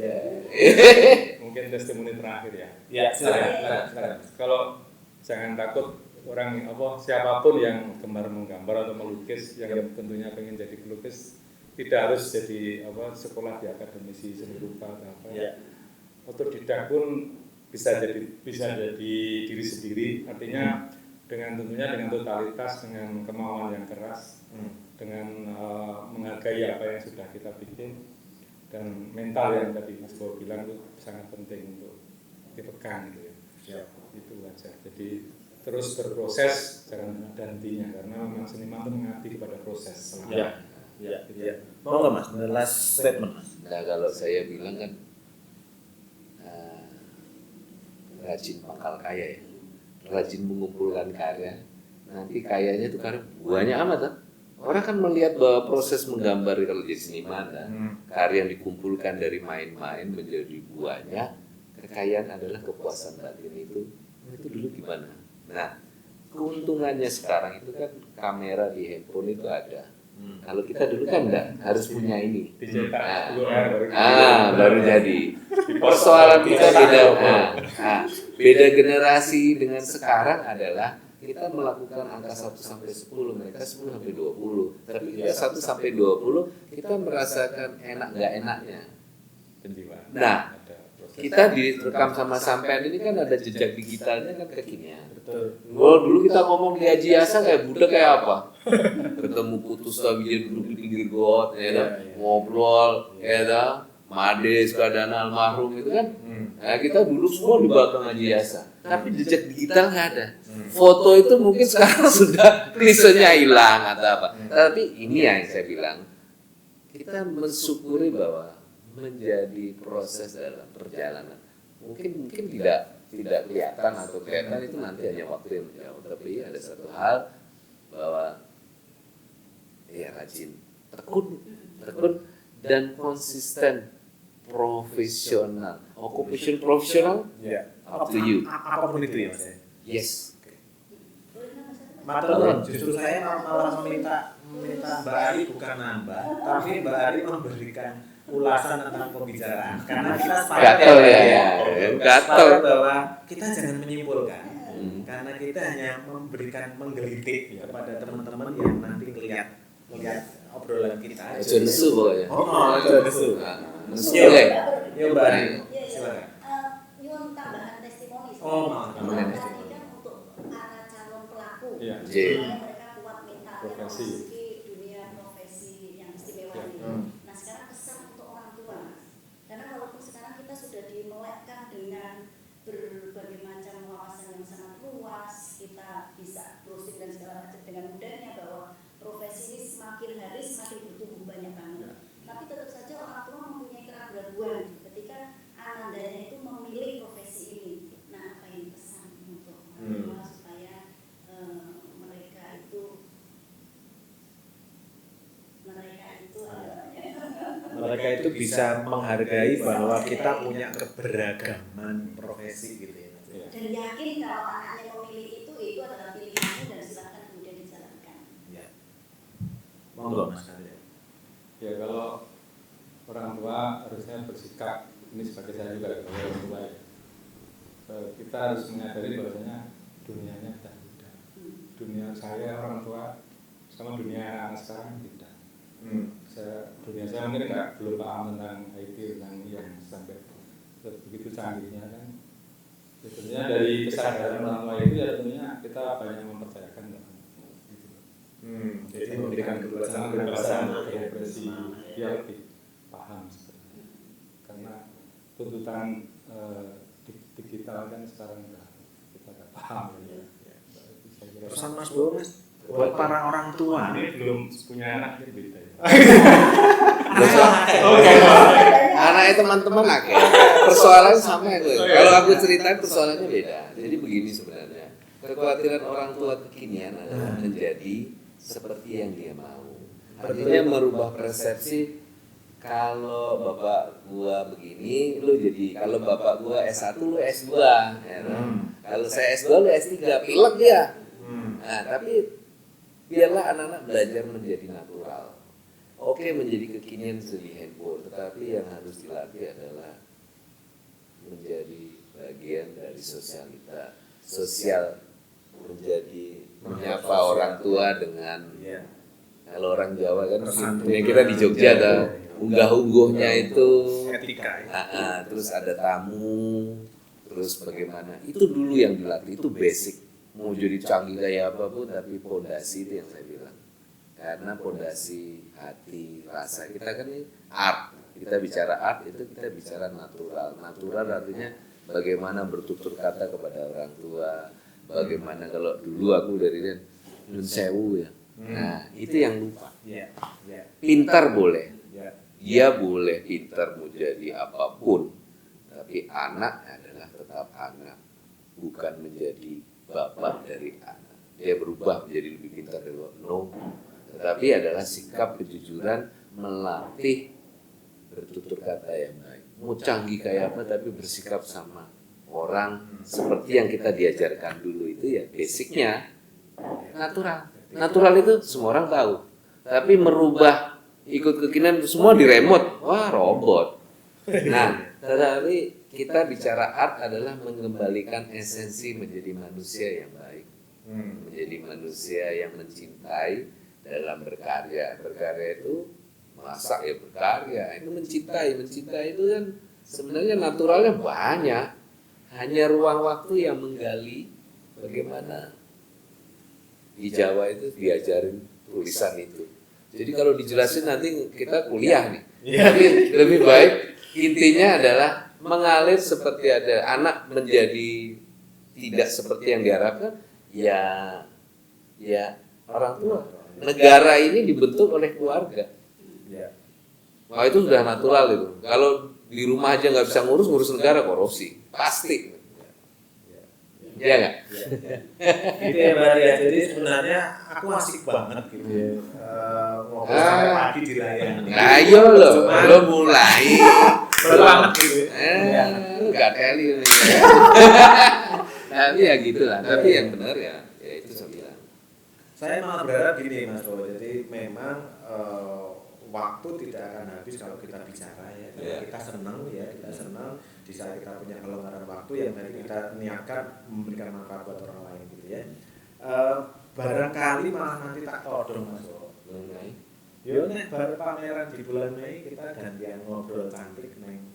mungkin testimoni terakhir ya. Ya, Silakan. Kalau jangan takut orang siapapun yang gemar menggambar atau melukis yang tentunya pengen jadi pelukis tidak harus jadi sekolah di akademisi seni rupa atau apa. Ya. Otodidak pun bisa jadi diri sendiri, artinya tentunya dengan totalitas, dengan kemauan yang keras, dengan menghargai apa yang sudah kita bikin dan mental yang tadi Mas Bowo bilang itu sangat penting untuk dipegang gitu ya. Itu aja. Jadi terus berproses, jangan ada hentinya karena memang seniman itu mengabdi kepada proses selama. Ya. Mau nggak mas? Last statement mas. Nah kalau saya bilang kan rajin pangkal kaya ya, rajin mengumpulkan karya, nanti kayanya tuh karya banyak amat kan? Orang kan melihat bahwa proses menggambar kalau jadi seniman karya yang dikumpulkan dari main-main menjadi banyak, kekayaan adalah kepuasan batin itu dulu gimana? Nah, keuntungannya sekarang itu kan kamera di handphone itu ada. Kalau kita dulu kan enggak, harus punya ini. Baru jadi. Persoalan kita beda. Beda generasi dengan sekarang adalah kita melakukan angka 1 sampai 10, mereka 10 sampai 20. Tapi kita 1 sampai 20 kita merasakan enak nggak enaknya. Nah, kita direkam sama sampean ini kan ada jejak digitalnya kan kekinian. Betul. Dulu kita ngomong di Haji Hasan kayak budak kayak apa? Ketemu Putus Tawijaya duduk di pinggir got, ngobrol, Mades, keadaan almarhum itu kan. Nah, kita duduk semua di belakang Haji Hasan. Tapi jejak digital nggak ada. Foto itu mungkin sekarang sudah klisenya hilang atau apa. Tapi ini yang saya bilang, kita mensyukuri bahwa menjadi proses dalam perjalanan. Mungkin tidak kelihatan atau kelihatan itu nanti hanya waktu yang menjawab. Tapi ada satu hal bahwa rajin, tekun dan konsisten, profesional. Occupation profesional, up to you. Apapun itu ya Mas. Yes. Matur, justru saya malah meminta Mbak Ari bukan nambah, tapi Mbak Ari memberikan ulasan tentang pembicaraan. Karena kita Gatel gatel bahwa kita jangan menyimpulkan, karena kita hanya menggelitik kepada teman-teman yang nanti melihat obrolan kita. Aja nesu pokoknya. Aja nesu. Nesu boleh. Yuk Mbak Ari, silakan. Nyuwun tambahan testimoni. Maaf. Tadi kan untuk para calon pelaku. Iya. Mereka kuat mental Profesi. memasuki dunia profesi yang istimewa ini. Nah, sekarang pesan untuk orang tua, Mas. Karena walaupun sekarang kita sudah dimelekkan dengan berbagai macam wawasan yang sangat luas, kita bisa browsing dan segala macam dengan mudahnya bahwa profesi ini semakin hari semakin bertumbuh banyak banget. Tapi tetap saja orang tua mempunyai keraguan ketika anandanya itu memilih profesi ini. Nah, apa yang pesan untuk orang tua supaya mereka itu bisa menghargai bahwa kita punya keberagaman profesi gitu ya. Dan yakin kalau anaknya memilih itu adalah pilihannya dan silakan kemudian dijalankan. Ya. Monggo Mas Arya. Ya, kalau orang tua harusnya bersikap, ini sebagai saya juga sebagai orang tua ya, kita harus menyadari bahwasanya dunianya tidak mudah. Dunia saya orang tua sama dunia anak sekarang beda. Dunia saya mungkin belum paham tentang IT, tentang yang sampai begitu canggihnya kan. Tentunya dari kesadaran orang tua itu ya tentunya kita banyak mempercayakan gitu. Jadi memberikan kebebasan berekspresi, dia lebih paham sebenarnya. Karena tuntutan digital kan sekarang kita nggak paham. Pesan Mas Bo, Mas, buat para orang tua. Ini belum punya anak ini beda ya. Anaknya teman-teman akeh. Persoalannya sama ya. Kalau aku ceritain persoalannya beda. Jadi begini sebenarnya. Kekhawatiran orang tua kekinian adalah menjadi seperti yang dia mau. Artinya merubah persepsi, kalau bapak gua begini, lu jadi, kalau bapak gua S1 lu S2, ya. Kalau saya S2 lu S3, pilek dia. Nah, tapi biarlah anak-anak belajar menjadi natural. Oke, menjadi kekinian di handphone, tetapi yang harus dilatih adalah menjadi bagian dari sosialita, sosial, menjadi menyapa orang tua dengan, kalau orang Jawa kan, ya kita di Jogja kan, unggah-ungguhnya itu etika. Terus ada tamu, terus bagaimana? Itu dulu yang dilatih, itu basic. Mau jadi canggih kayak apapun, tapi pondasi itu yang saya bilang. Karena pondasi hati, rasa kita kan ini art. Kita bicara art itu kita bicara natural. Natural artinya bagaimana bertutur kata kepada orang tua. Bagaimana kalau dulu aku dari Nun Sewu ya. Nah, itu yang lupa. Pintar boleh. Dia boleh pintar mau jadi apapun. Tapi anak adalah tetap anak. Bukan menjadi bapak dari anak. Dia berubah menjadi lebih pintar dari bapak. No. tetapi adalah sikap kejujuran melatih bertutur kata yang baik. Mau canggih kayak apa tapi bersikap sama orang seperti yang kita diajarkan dulu itu ya basicnya natural. Natural itu semua orang tahu. Tapi merubah ikut kekinian semua di remote, wah robot. Nah, tetapi kita bicara art adalah mengembalikan esensi menjadi manusia yang baik. Menjadi manusia yang mencintai dalam berkarya. Berkarya itu masak ya berkarya, itu mencintai itu kan sebenarnya naturalnya banyak, hanya ruang waktu yang menggali bagaimana di Jawa itu diajarin tulisan itu. Jadi kalau dijelasin nanti kita kuliah nih, tapi lebih baik intinya adalah mengalir seperti ada anak menjadi tidak seperti yang diharapkan, ya orang tua. Negara ini dibentuk oleh keluarga. Wah itu sudah natural itu. Kalau di rumah aja nggak bisa ngurus negara korupsi pasti. Iya nggak? Itu ya Mbak ya. Jadi sebenarnya aku asik banget gitu ya. Ngobrol sampai pagi di layar. Nah iya loh, belum mulai. Baru banget gitu. Nggak teli. Tapi ya gitulah. Tapi yang benar ya itu saya bilang. Saya malah berharap gini Mas Bowo. Jadi memang waktu tidak akan habis kalau kita bicara ya. Kalau kita senang ya, kita senang di saat kita punya kelonggaran waktu yang tadi kita niatkan memberikan manfaat buat orang lain gitu ya. Barangkali malah nanti tak todong Mas Bowo. Yo nek bar pameran di bulan Mei kita gantian ngobrol cantik neng.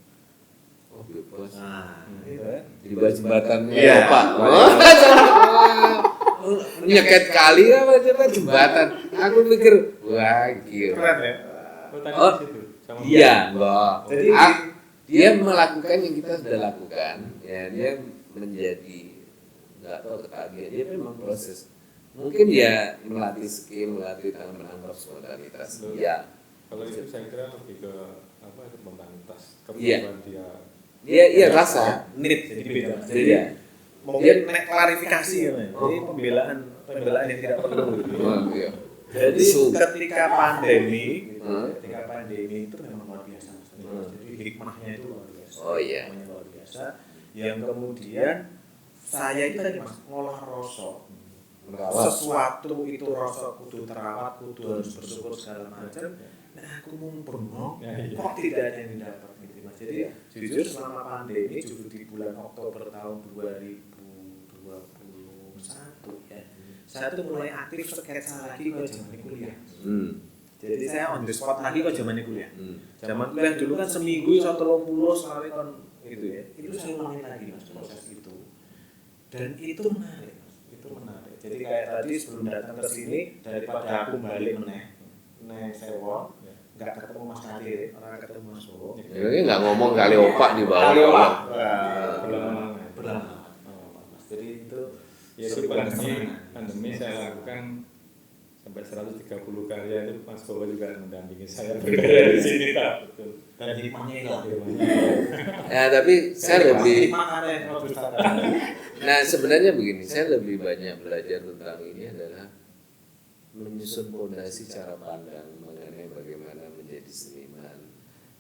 Oh bebas. Nah, gitu kan. Di bawah jembatan Iya. Pak. Nyeket kali apa coba jembatan. Aku mikir wah gila. Keren ya. Oh, iya, Mbak. Jadi Dia melakukan yang kita sudah lakukan. Ya, dia menjadi nggak tahu ketagihan. Dia memang proses. Mungkin dia melatih skill, melatih tangan menangkap spontanitas. Iya. Kalau itu saya kira lebih ke apa spontanitas. Iya. Kemudian Iya rasa. need jadi beda. Mas. Jadi Mungkin nek klarifikasi ya, Mas. Jadi pembelaan yang tidak perlu gitu. iya. Jadi ketika pandemi gitu, ketika pandemi itu memang luar biasa Mas. Jadi hikmahnya itu luar biasa. Oh iya. Hikmahnya luar biasa. Yang kemudian saya itu tadi Mas ngolah rasa. Sesuatu itu rasa kudu terawat, kudu harus bersyukur segala macam. Nah aku mumpung kok tidak ada yang didapat gitu Mas. Jadi jujur selama pandemi justru di bulan Oktober tahun 2021 ya. Saya tuh mulai aktif sketsa lagi ke zaman kuliah. Jadi saya on the spot lagi ke zaman kuliah. Zaman kuliah dulu kan seminggu 130 sekali kan gitu ya. Itu saya ulangin lagi Mas proses itu. Dan itu menarik Mas. Itu menarik. Jadi kayak tadi sebelum datang ke sini daripada aku balik meneh sewa nggak ketemu Mas Nadir, orang ketemu Mas Bowo. Ini nggak ngomong kali opak di bawah. Kali opak. berlama. Mas. Jadi itu Ya itu pandemi saya lakukan sampai 130 karya itu Mas Bowo juga mendampingi saya berkarya di sini Pak. Betul. dan hikmahnya hilang. Ya tapi saya lebih. Hikmah yang robusta. Nah sebenarnya begini, saya lebih banyak belajar tentang ini adalah menyusun fondasi cara pandang mengenai bagaimana menjadi seniman,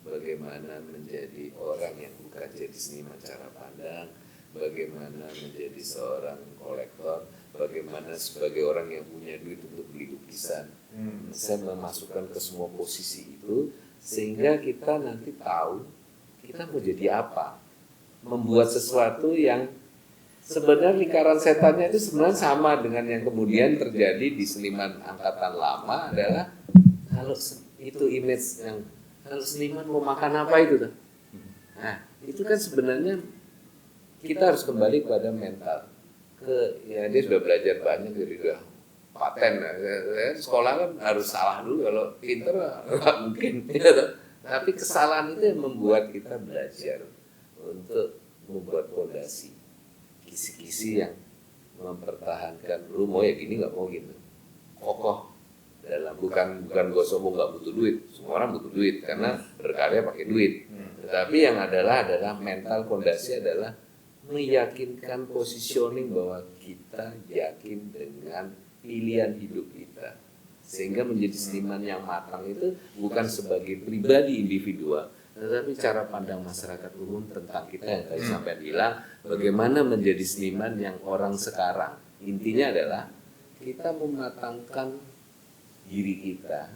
bagaimana menjadi orang yang bukan jadi seniman cara pandang, bagaimana menjadi seorang kolektor, bagaimana sebagai orang yang punya duit untuk beli lukisan. Saya memasukkan ke semua posisi itu sehingga kita nanti tahu kita mau jadi apa, membuat sesuatu yang sebenarnya lingkaran setannya itu sebenarnya sama dengan yang kemudian terjadi di seniman angkatan lama adalah kalau itu image yang kalau seniman mau makan apa itu tuh. Nah, itu kan sebenarnya kita harus kembali pada mental. Ya dia sudah belajar banyak dari udah paten. Sekolah kan harus salah dulu kalau pinter nggak mungkin. Tapi kesalahan itu yang membuat kita belajar untuk membuat fondasi. Kisi-kisi yang mempertahankan lu mau ya gini nggak mau gitu kokoh dalam bukan gue sombong nggak butuh duit, semua orang butuh duit karena berkarya pakai duit, tetapi yang adalah mental fondasi adalah meyakinkan positioning bahwa kita yakin dengan pilihan hidup kita Sehingga menjadi seniman yang matang itu bukan sebagai pribadi individual, tetapi cara pandang masyarakat umum tentang kita yang tadi sampai bilang, bagaimana menjadi seniman yang orang sekarang. Intinya adalah kita mematangkan diri kita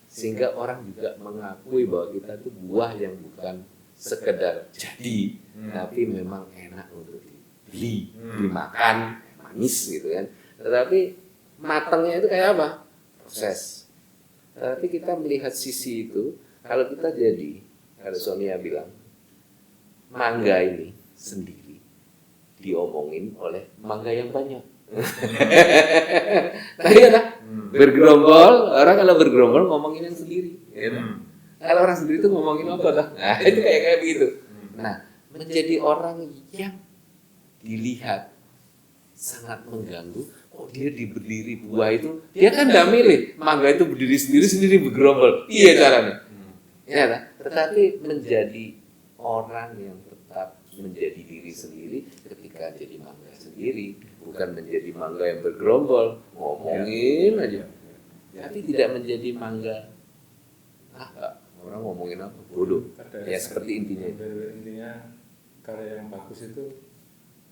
sehingga orang juga mengakui bahwa kita itu buah yang bukan sekedar jadi, tapi memang enak untuk dibeli, dimakan, manis gitu kan. Tetapi matangnya itu kayak apa? Proses. Tapi kita melihat sisi itu, kalau kita jadi, kalau Sonia bilang, mangga ini sendiri diomongin oleh mangga yang banyak. Tadi kan bergerombol, orang kalau bergerombol ngomongin yang sendiri. Gitu. Kalau orang sendiri itu ngomongin apa dah? Nah, itu kayak begitu. Nah, menjadi orang yang dilihat sangat mengganggu. Oh, dia berdiri buah itu, dia kan tidak milih. Mangga itu berdiri sendiri bergerombol. Iya caranya. Ya, kan? Tetapi menjadi orang yang tetap menjadi diri sendiri ketika jadi mangga sendiri, bukan menjadi mangga yang bergerombol, ngomongin aja. Tapi tidak menjadi mangga. Orang ngomongin apa? Bodoh. Ya seperti intinya. Intinya karya yang bagus itu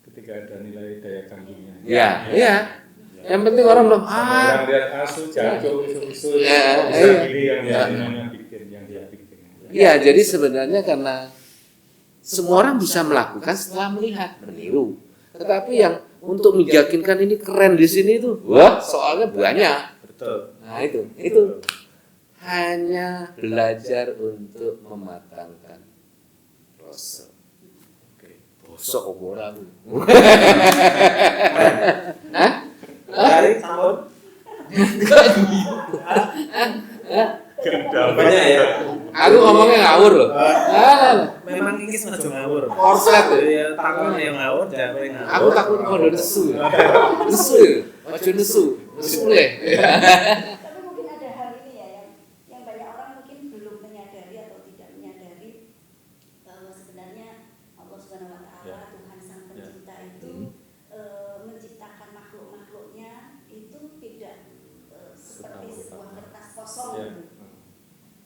ketika ada nilai daya ganggunya. Ya. Yang penting orang belum Orang lihat asu, jago, isu-isu, yang dia bikin. Ya, jadi sebenarnya karena semua orang bisa melakukan setelah melihat, meniru. Tetapi yang untuk meyakinkan ini keren di sini itu, wah, soalnya banyak. Betul. Nah, itu hanya belajar untuk mematangkan proses. Bosok orang. Dari tahun banyak ya. Aku ngomongnya ngawur loh. Memang ini sengaja ngawur. Korset Ya, takon yang ngawur, jawab yang ngawur. Aku takut kondo nesu. Nesu. Ojo nesu. Nesu boleh. Tapi mungkin ada hal ini ya yang banyak orang mungkin belum menyadari atau tidak menyadari bahwa sebenarnya Allah Subhanahu wa taala, Tuhan Sang Pencipta itu menciptakan makhluk-makhluknya itu tidak seperti sebuah kertas kosong gitu.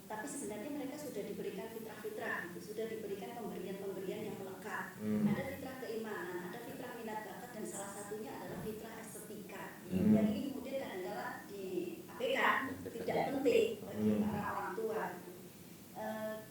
Tapi sebenarnya mereka sudah diberikan fitrah-fitrah gitu, sudah diberikan pemberian-pemberian yang melekat. Ada fitrah keimanan, ada fitrah minat bakat, dan salah satunya adalah fitrah estetika. Yang ini kemudian kadang-kala diabaikan, tidak penting bagi para orang tua.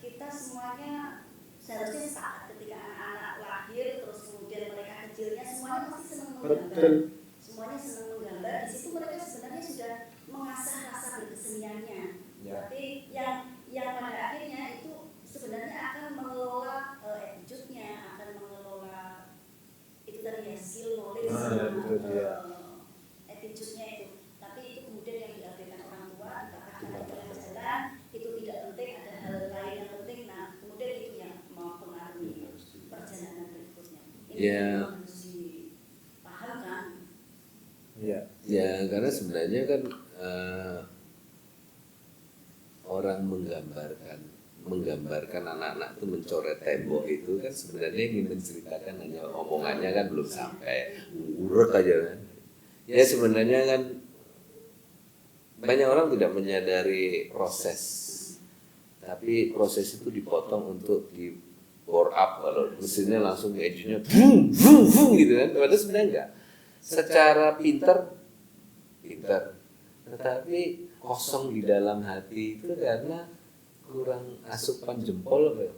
Kita semuanya seharusnya sepakat ketika anak-anak lahir, terus kemudian mereka kecilnya semuanya pasti senang menggambar. Semuanya senang menggambar. Di situ mereka sebenarnya sudah mengasah rasa berkeseniannya. Tapi yang pada akhirnya itu sebenarnya akan mengelola attitude-nya, akan mengelola itu tadi ya, skill, knowledge, attitude-nya itu. Tapi itu kemudian yang diabaikan orang tua, dikatakan ada jalan, itu tidak penting, ada hal lain yang penting. Nah, kemudian itu yang mempengaruhi perjalanan berikutnya. Ini yang harus dipahamkan. Ya, karena sebenarnya kan orang menggambarkan anak-anak itu mencoret tembok itu kan sebenarnya ingin menceritakan, hanya omongannya kan belum sampai, urut aja kan. Ya sebenarnya kan banyak orang tidak menyadari proses, tapi proses itu dipotong untuk di bore up, kalau mesinnya langsung engine-nya vroom vroom vroom gitu kan. Padahal sebenarnya enggak. Secara pintar, tetapi kosong di dalam hati itu karena kurang asupan jempol apa ya?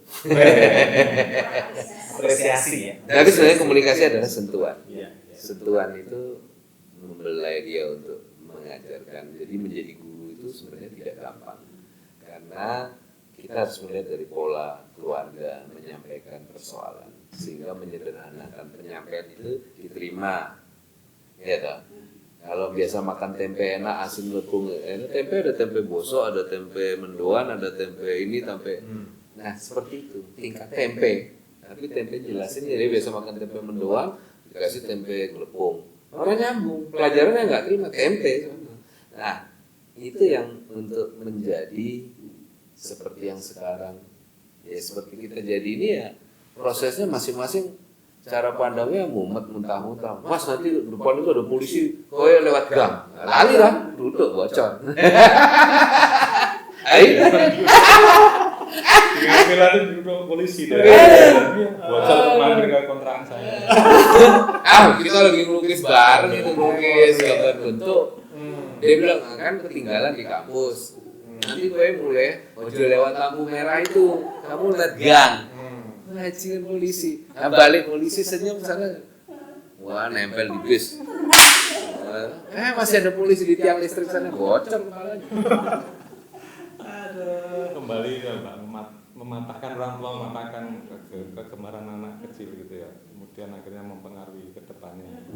Apresiasi ya. Tapi sebenarnya komunikasi adalah sentuhan. Iya. Sentuhan itu membelai dia untuk mengajarkan. Jadi menjadi guru itu sebenarnya tidak gampang, karena kita harus melihat dari pola keluarga menyampaikan persoalan, sehingga menyederhanakan penyampaian itu diterima. Ya toh? Kalau biasa makan tempe enak, asin lepung, tempe ada tempe bosok, ada tempe mendoan, ada tempe ini, tempe. Nah seperti itu tingkat tempe. Tapi tempe jelasin, jadi biasa makan tempe mendoan, dikasih tempe lepung. Orang nyambung, pelajarannya nggak terima tempe. Nah itu yang untuk menjadi seperti yang sekarang. Ya seperti kita jadi ini ya, prosesnya masing-masing cara pandangnya mumet muntah-muntah. Mas nanti depan itu ada polisi, kowe lewat gang. Lali lah, duduk bocor. Ayo. Dengan pilatin duduk polisi deh. Bocor mampir ke kontrakan saya. Kita lagi melukis bareng itu, melukis gambar bentuk. Dia bilang, kan ketinggalan di kampus. Nanti gue mulai, ojo lewat lampu merah itu, kamu lihat gang. Ngajian polisi. Nah, balik polisi senyum sana. Wah, nempel di bis. Masih ada polisi di tiang listrik sana, bocor kepalanya. Kembali ke Mbak, mematahkan orang tua, mematahkan kegemaran anak kecil gitu ya. Kemudian akhirnya mempengaruhi ke depannya.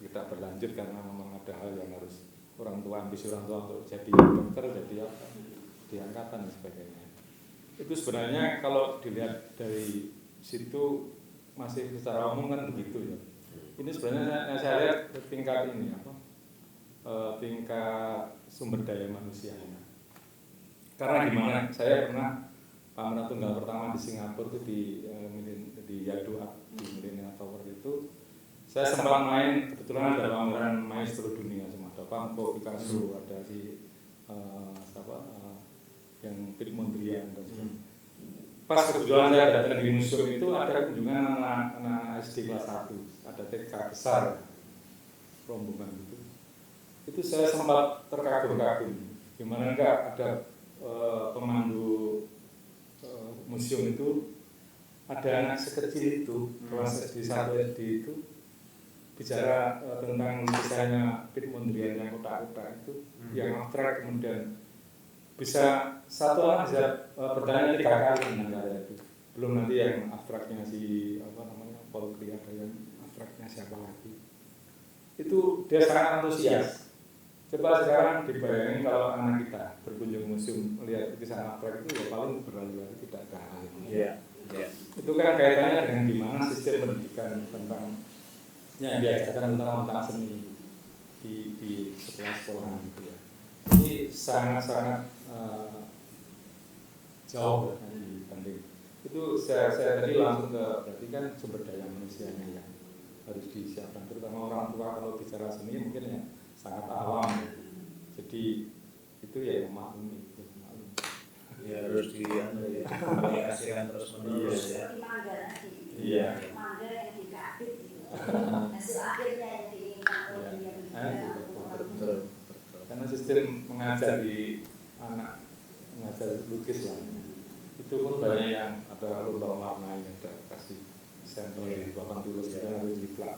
Tidak berlanjut karena memang ada hal yang harus orang tua, ambisi orang tua untuk jadi dokter, jadi apa, di angkatan dan sebagainya. Itu sebenarnya kalau dilihat dari situ masih secara umum kan begitu ya. Ini sebenarnya saya lihat tingkat ini apa, tingkat sumber daya manusianya. Karena gimana? Saya pernah pameran tunggal pertama di Singapura itu di Yaduat di Millennium Tower itu, saya sempat main, kebetulan ada pameran maestro dunia semua, ada Van Gogh, Picasso, ada si yang Piet Mondrian dan sebagainya. Pas kebetulan saya datang di museum itu ada kunjungan anak SD kelas 1, ada TK besar rombongan itu. Itu saya sempat terkagum-kagum, gimana enggak ada pemandu museum itu, ada anak sekecil itu, kelas SD 1 SD itu bicara tentang lukisannya Piet Mondrian yang kotak-kotak itu, yang abstrak, kemudian bisa satu anak bisa bertanya 3 kali tentang karya itu. Belum nanti yang abstraknya si Paul Klee, ada yang abstraknya siapa lagi. Itu dia sangat antusias. Coba sekarang dibayangin kalau anak kita berkunjung museum melihat lukisan abstrak itu, ya paling berlalu-lalu tidak tahan. Itu kan kaitannya dengan gimana sistem pendidikan tentang yang diajarkan tentang seni di sekolah gitu ya. Ini sangat-sangat jauh dibanding itu. Saya tadi langsung ke, berarti kan sumber daya manusianya yang harus disiapkan, terutama orang tua kalau bicara seni mungkin ya sangat awam, jadi itu ya memaklumi. Ya harus dikomunikasikan terus menerus ya. Iya. Betul. Karena sistem mengajar di anak, mengajar lukis lah, itu pun banyak yang ada lomba warna, ada kasih sampel di papan tulis dan harus diplak.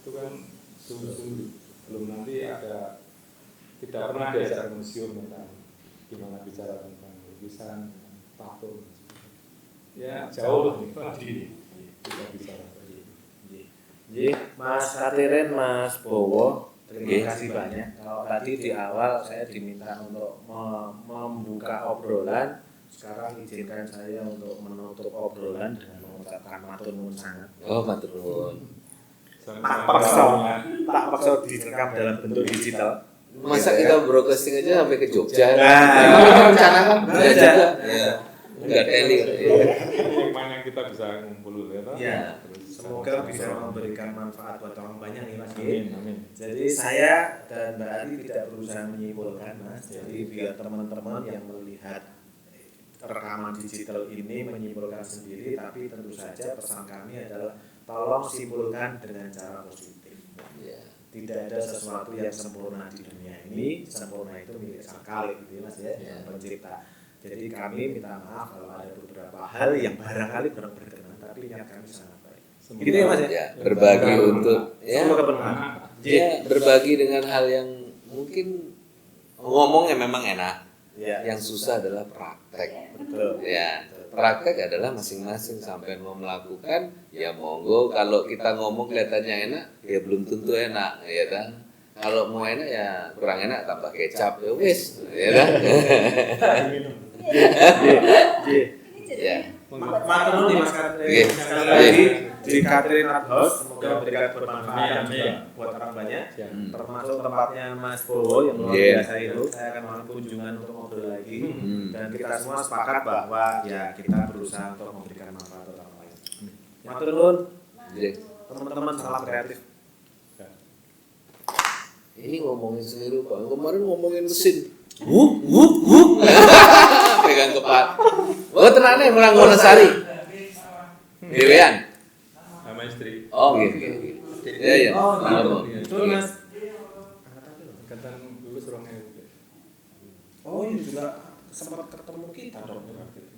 Itu kan sungguh-sungguh. Belum nanti ada, tidak pernah diajar museum tentang gimana bicara tentang lukisan, patung. Ya jauh di kita bicara. Jadi Mas Katirin, Mas Bowo, terima kasih banyak. Kalau tadi di awal saya diminta untuk membuka obrolan, sekarang izinkan saya untuk menutup obrolan dengan mengucapkan matur nuwun sangat. Oh, matur nuwun. Tak paksa direkam dalam bentuk digital. Masa kita broadcasting aja sampai ke Jogja? Memang kita rencanakan? Enggak juga. Enggak teli. Yang kita bisa ngumpul ya. Semoga bisa memberikan manfaat buat orang banyak nih Mas. Amin. Jadi saya dan Mbak Adi tidak berusaha menyimpulkan Mas. Jadi biar teman-teman yang melihat rekaman digital ini menyimpulkan sendiri, tapi tentu saja pesan kami adalah tolong simpulkan dengan cara positif. Tidak ada sesuatu yang sempurna di dunia ini, sempurna itu milik Sang Khalik gitu ya Mas ya, yang pencipta. Jadi kami minta maaf kalau ada beberapa hal yang barangkali kurang berkenan, tapi niat kami sangat baik. Gitu ya Mas ya. Berbagi untuk berbagi dengan hal yang mungkin ngomongnya memang enak. Yang susah adalah praktek. Betul. Ya, praktek adalah masing-masing sampai mau melakukan ya monggo. Kalau kita ngomong kelihatannya enak, ya belum tentu enak, ya kan? Kalau mau enak ya kurang enak tambah kecap ya wis, ya kan? Ya. Matur nuwun Mas Katrin. Sekali lagi di Katrin Art House, semoga memberikan bermanfaat buat orang banyak. Termasuk tempatnya Mas Bowo yang luar biasa itu. Saya akan mau kunjungan untuk ngobrol lagi. Dan kita semua sepakat bahwa ya kita berusaha untuk memberikan manfaat untuk orang lain. Matur nuwun Nggih. teman-teman salam kreatif. Ini ngomongin seniru Pak, kemarin ngomongin mesin. Pegang kepala. Oh tenane orang Wonosari. Dewean. Sama istri. Oh gitu. Iya iya. Oh, gitu. Iya. Betul, Mas. Angkatan lulus 2000. Oh, ini juga sempat ketemu kita dong berarti.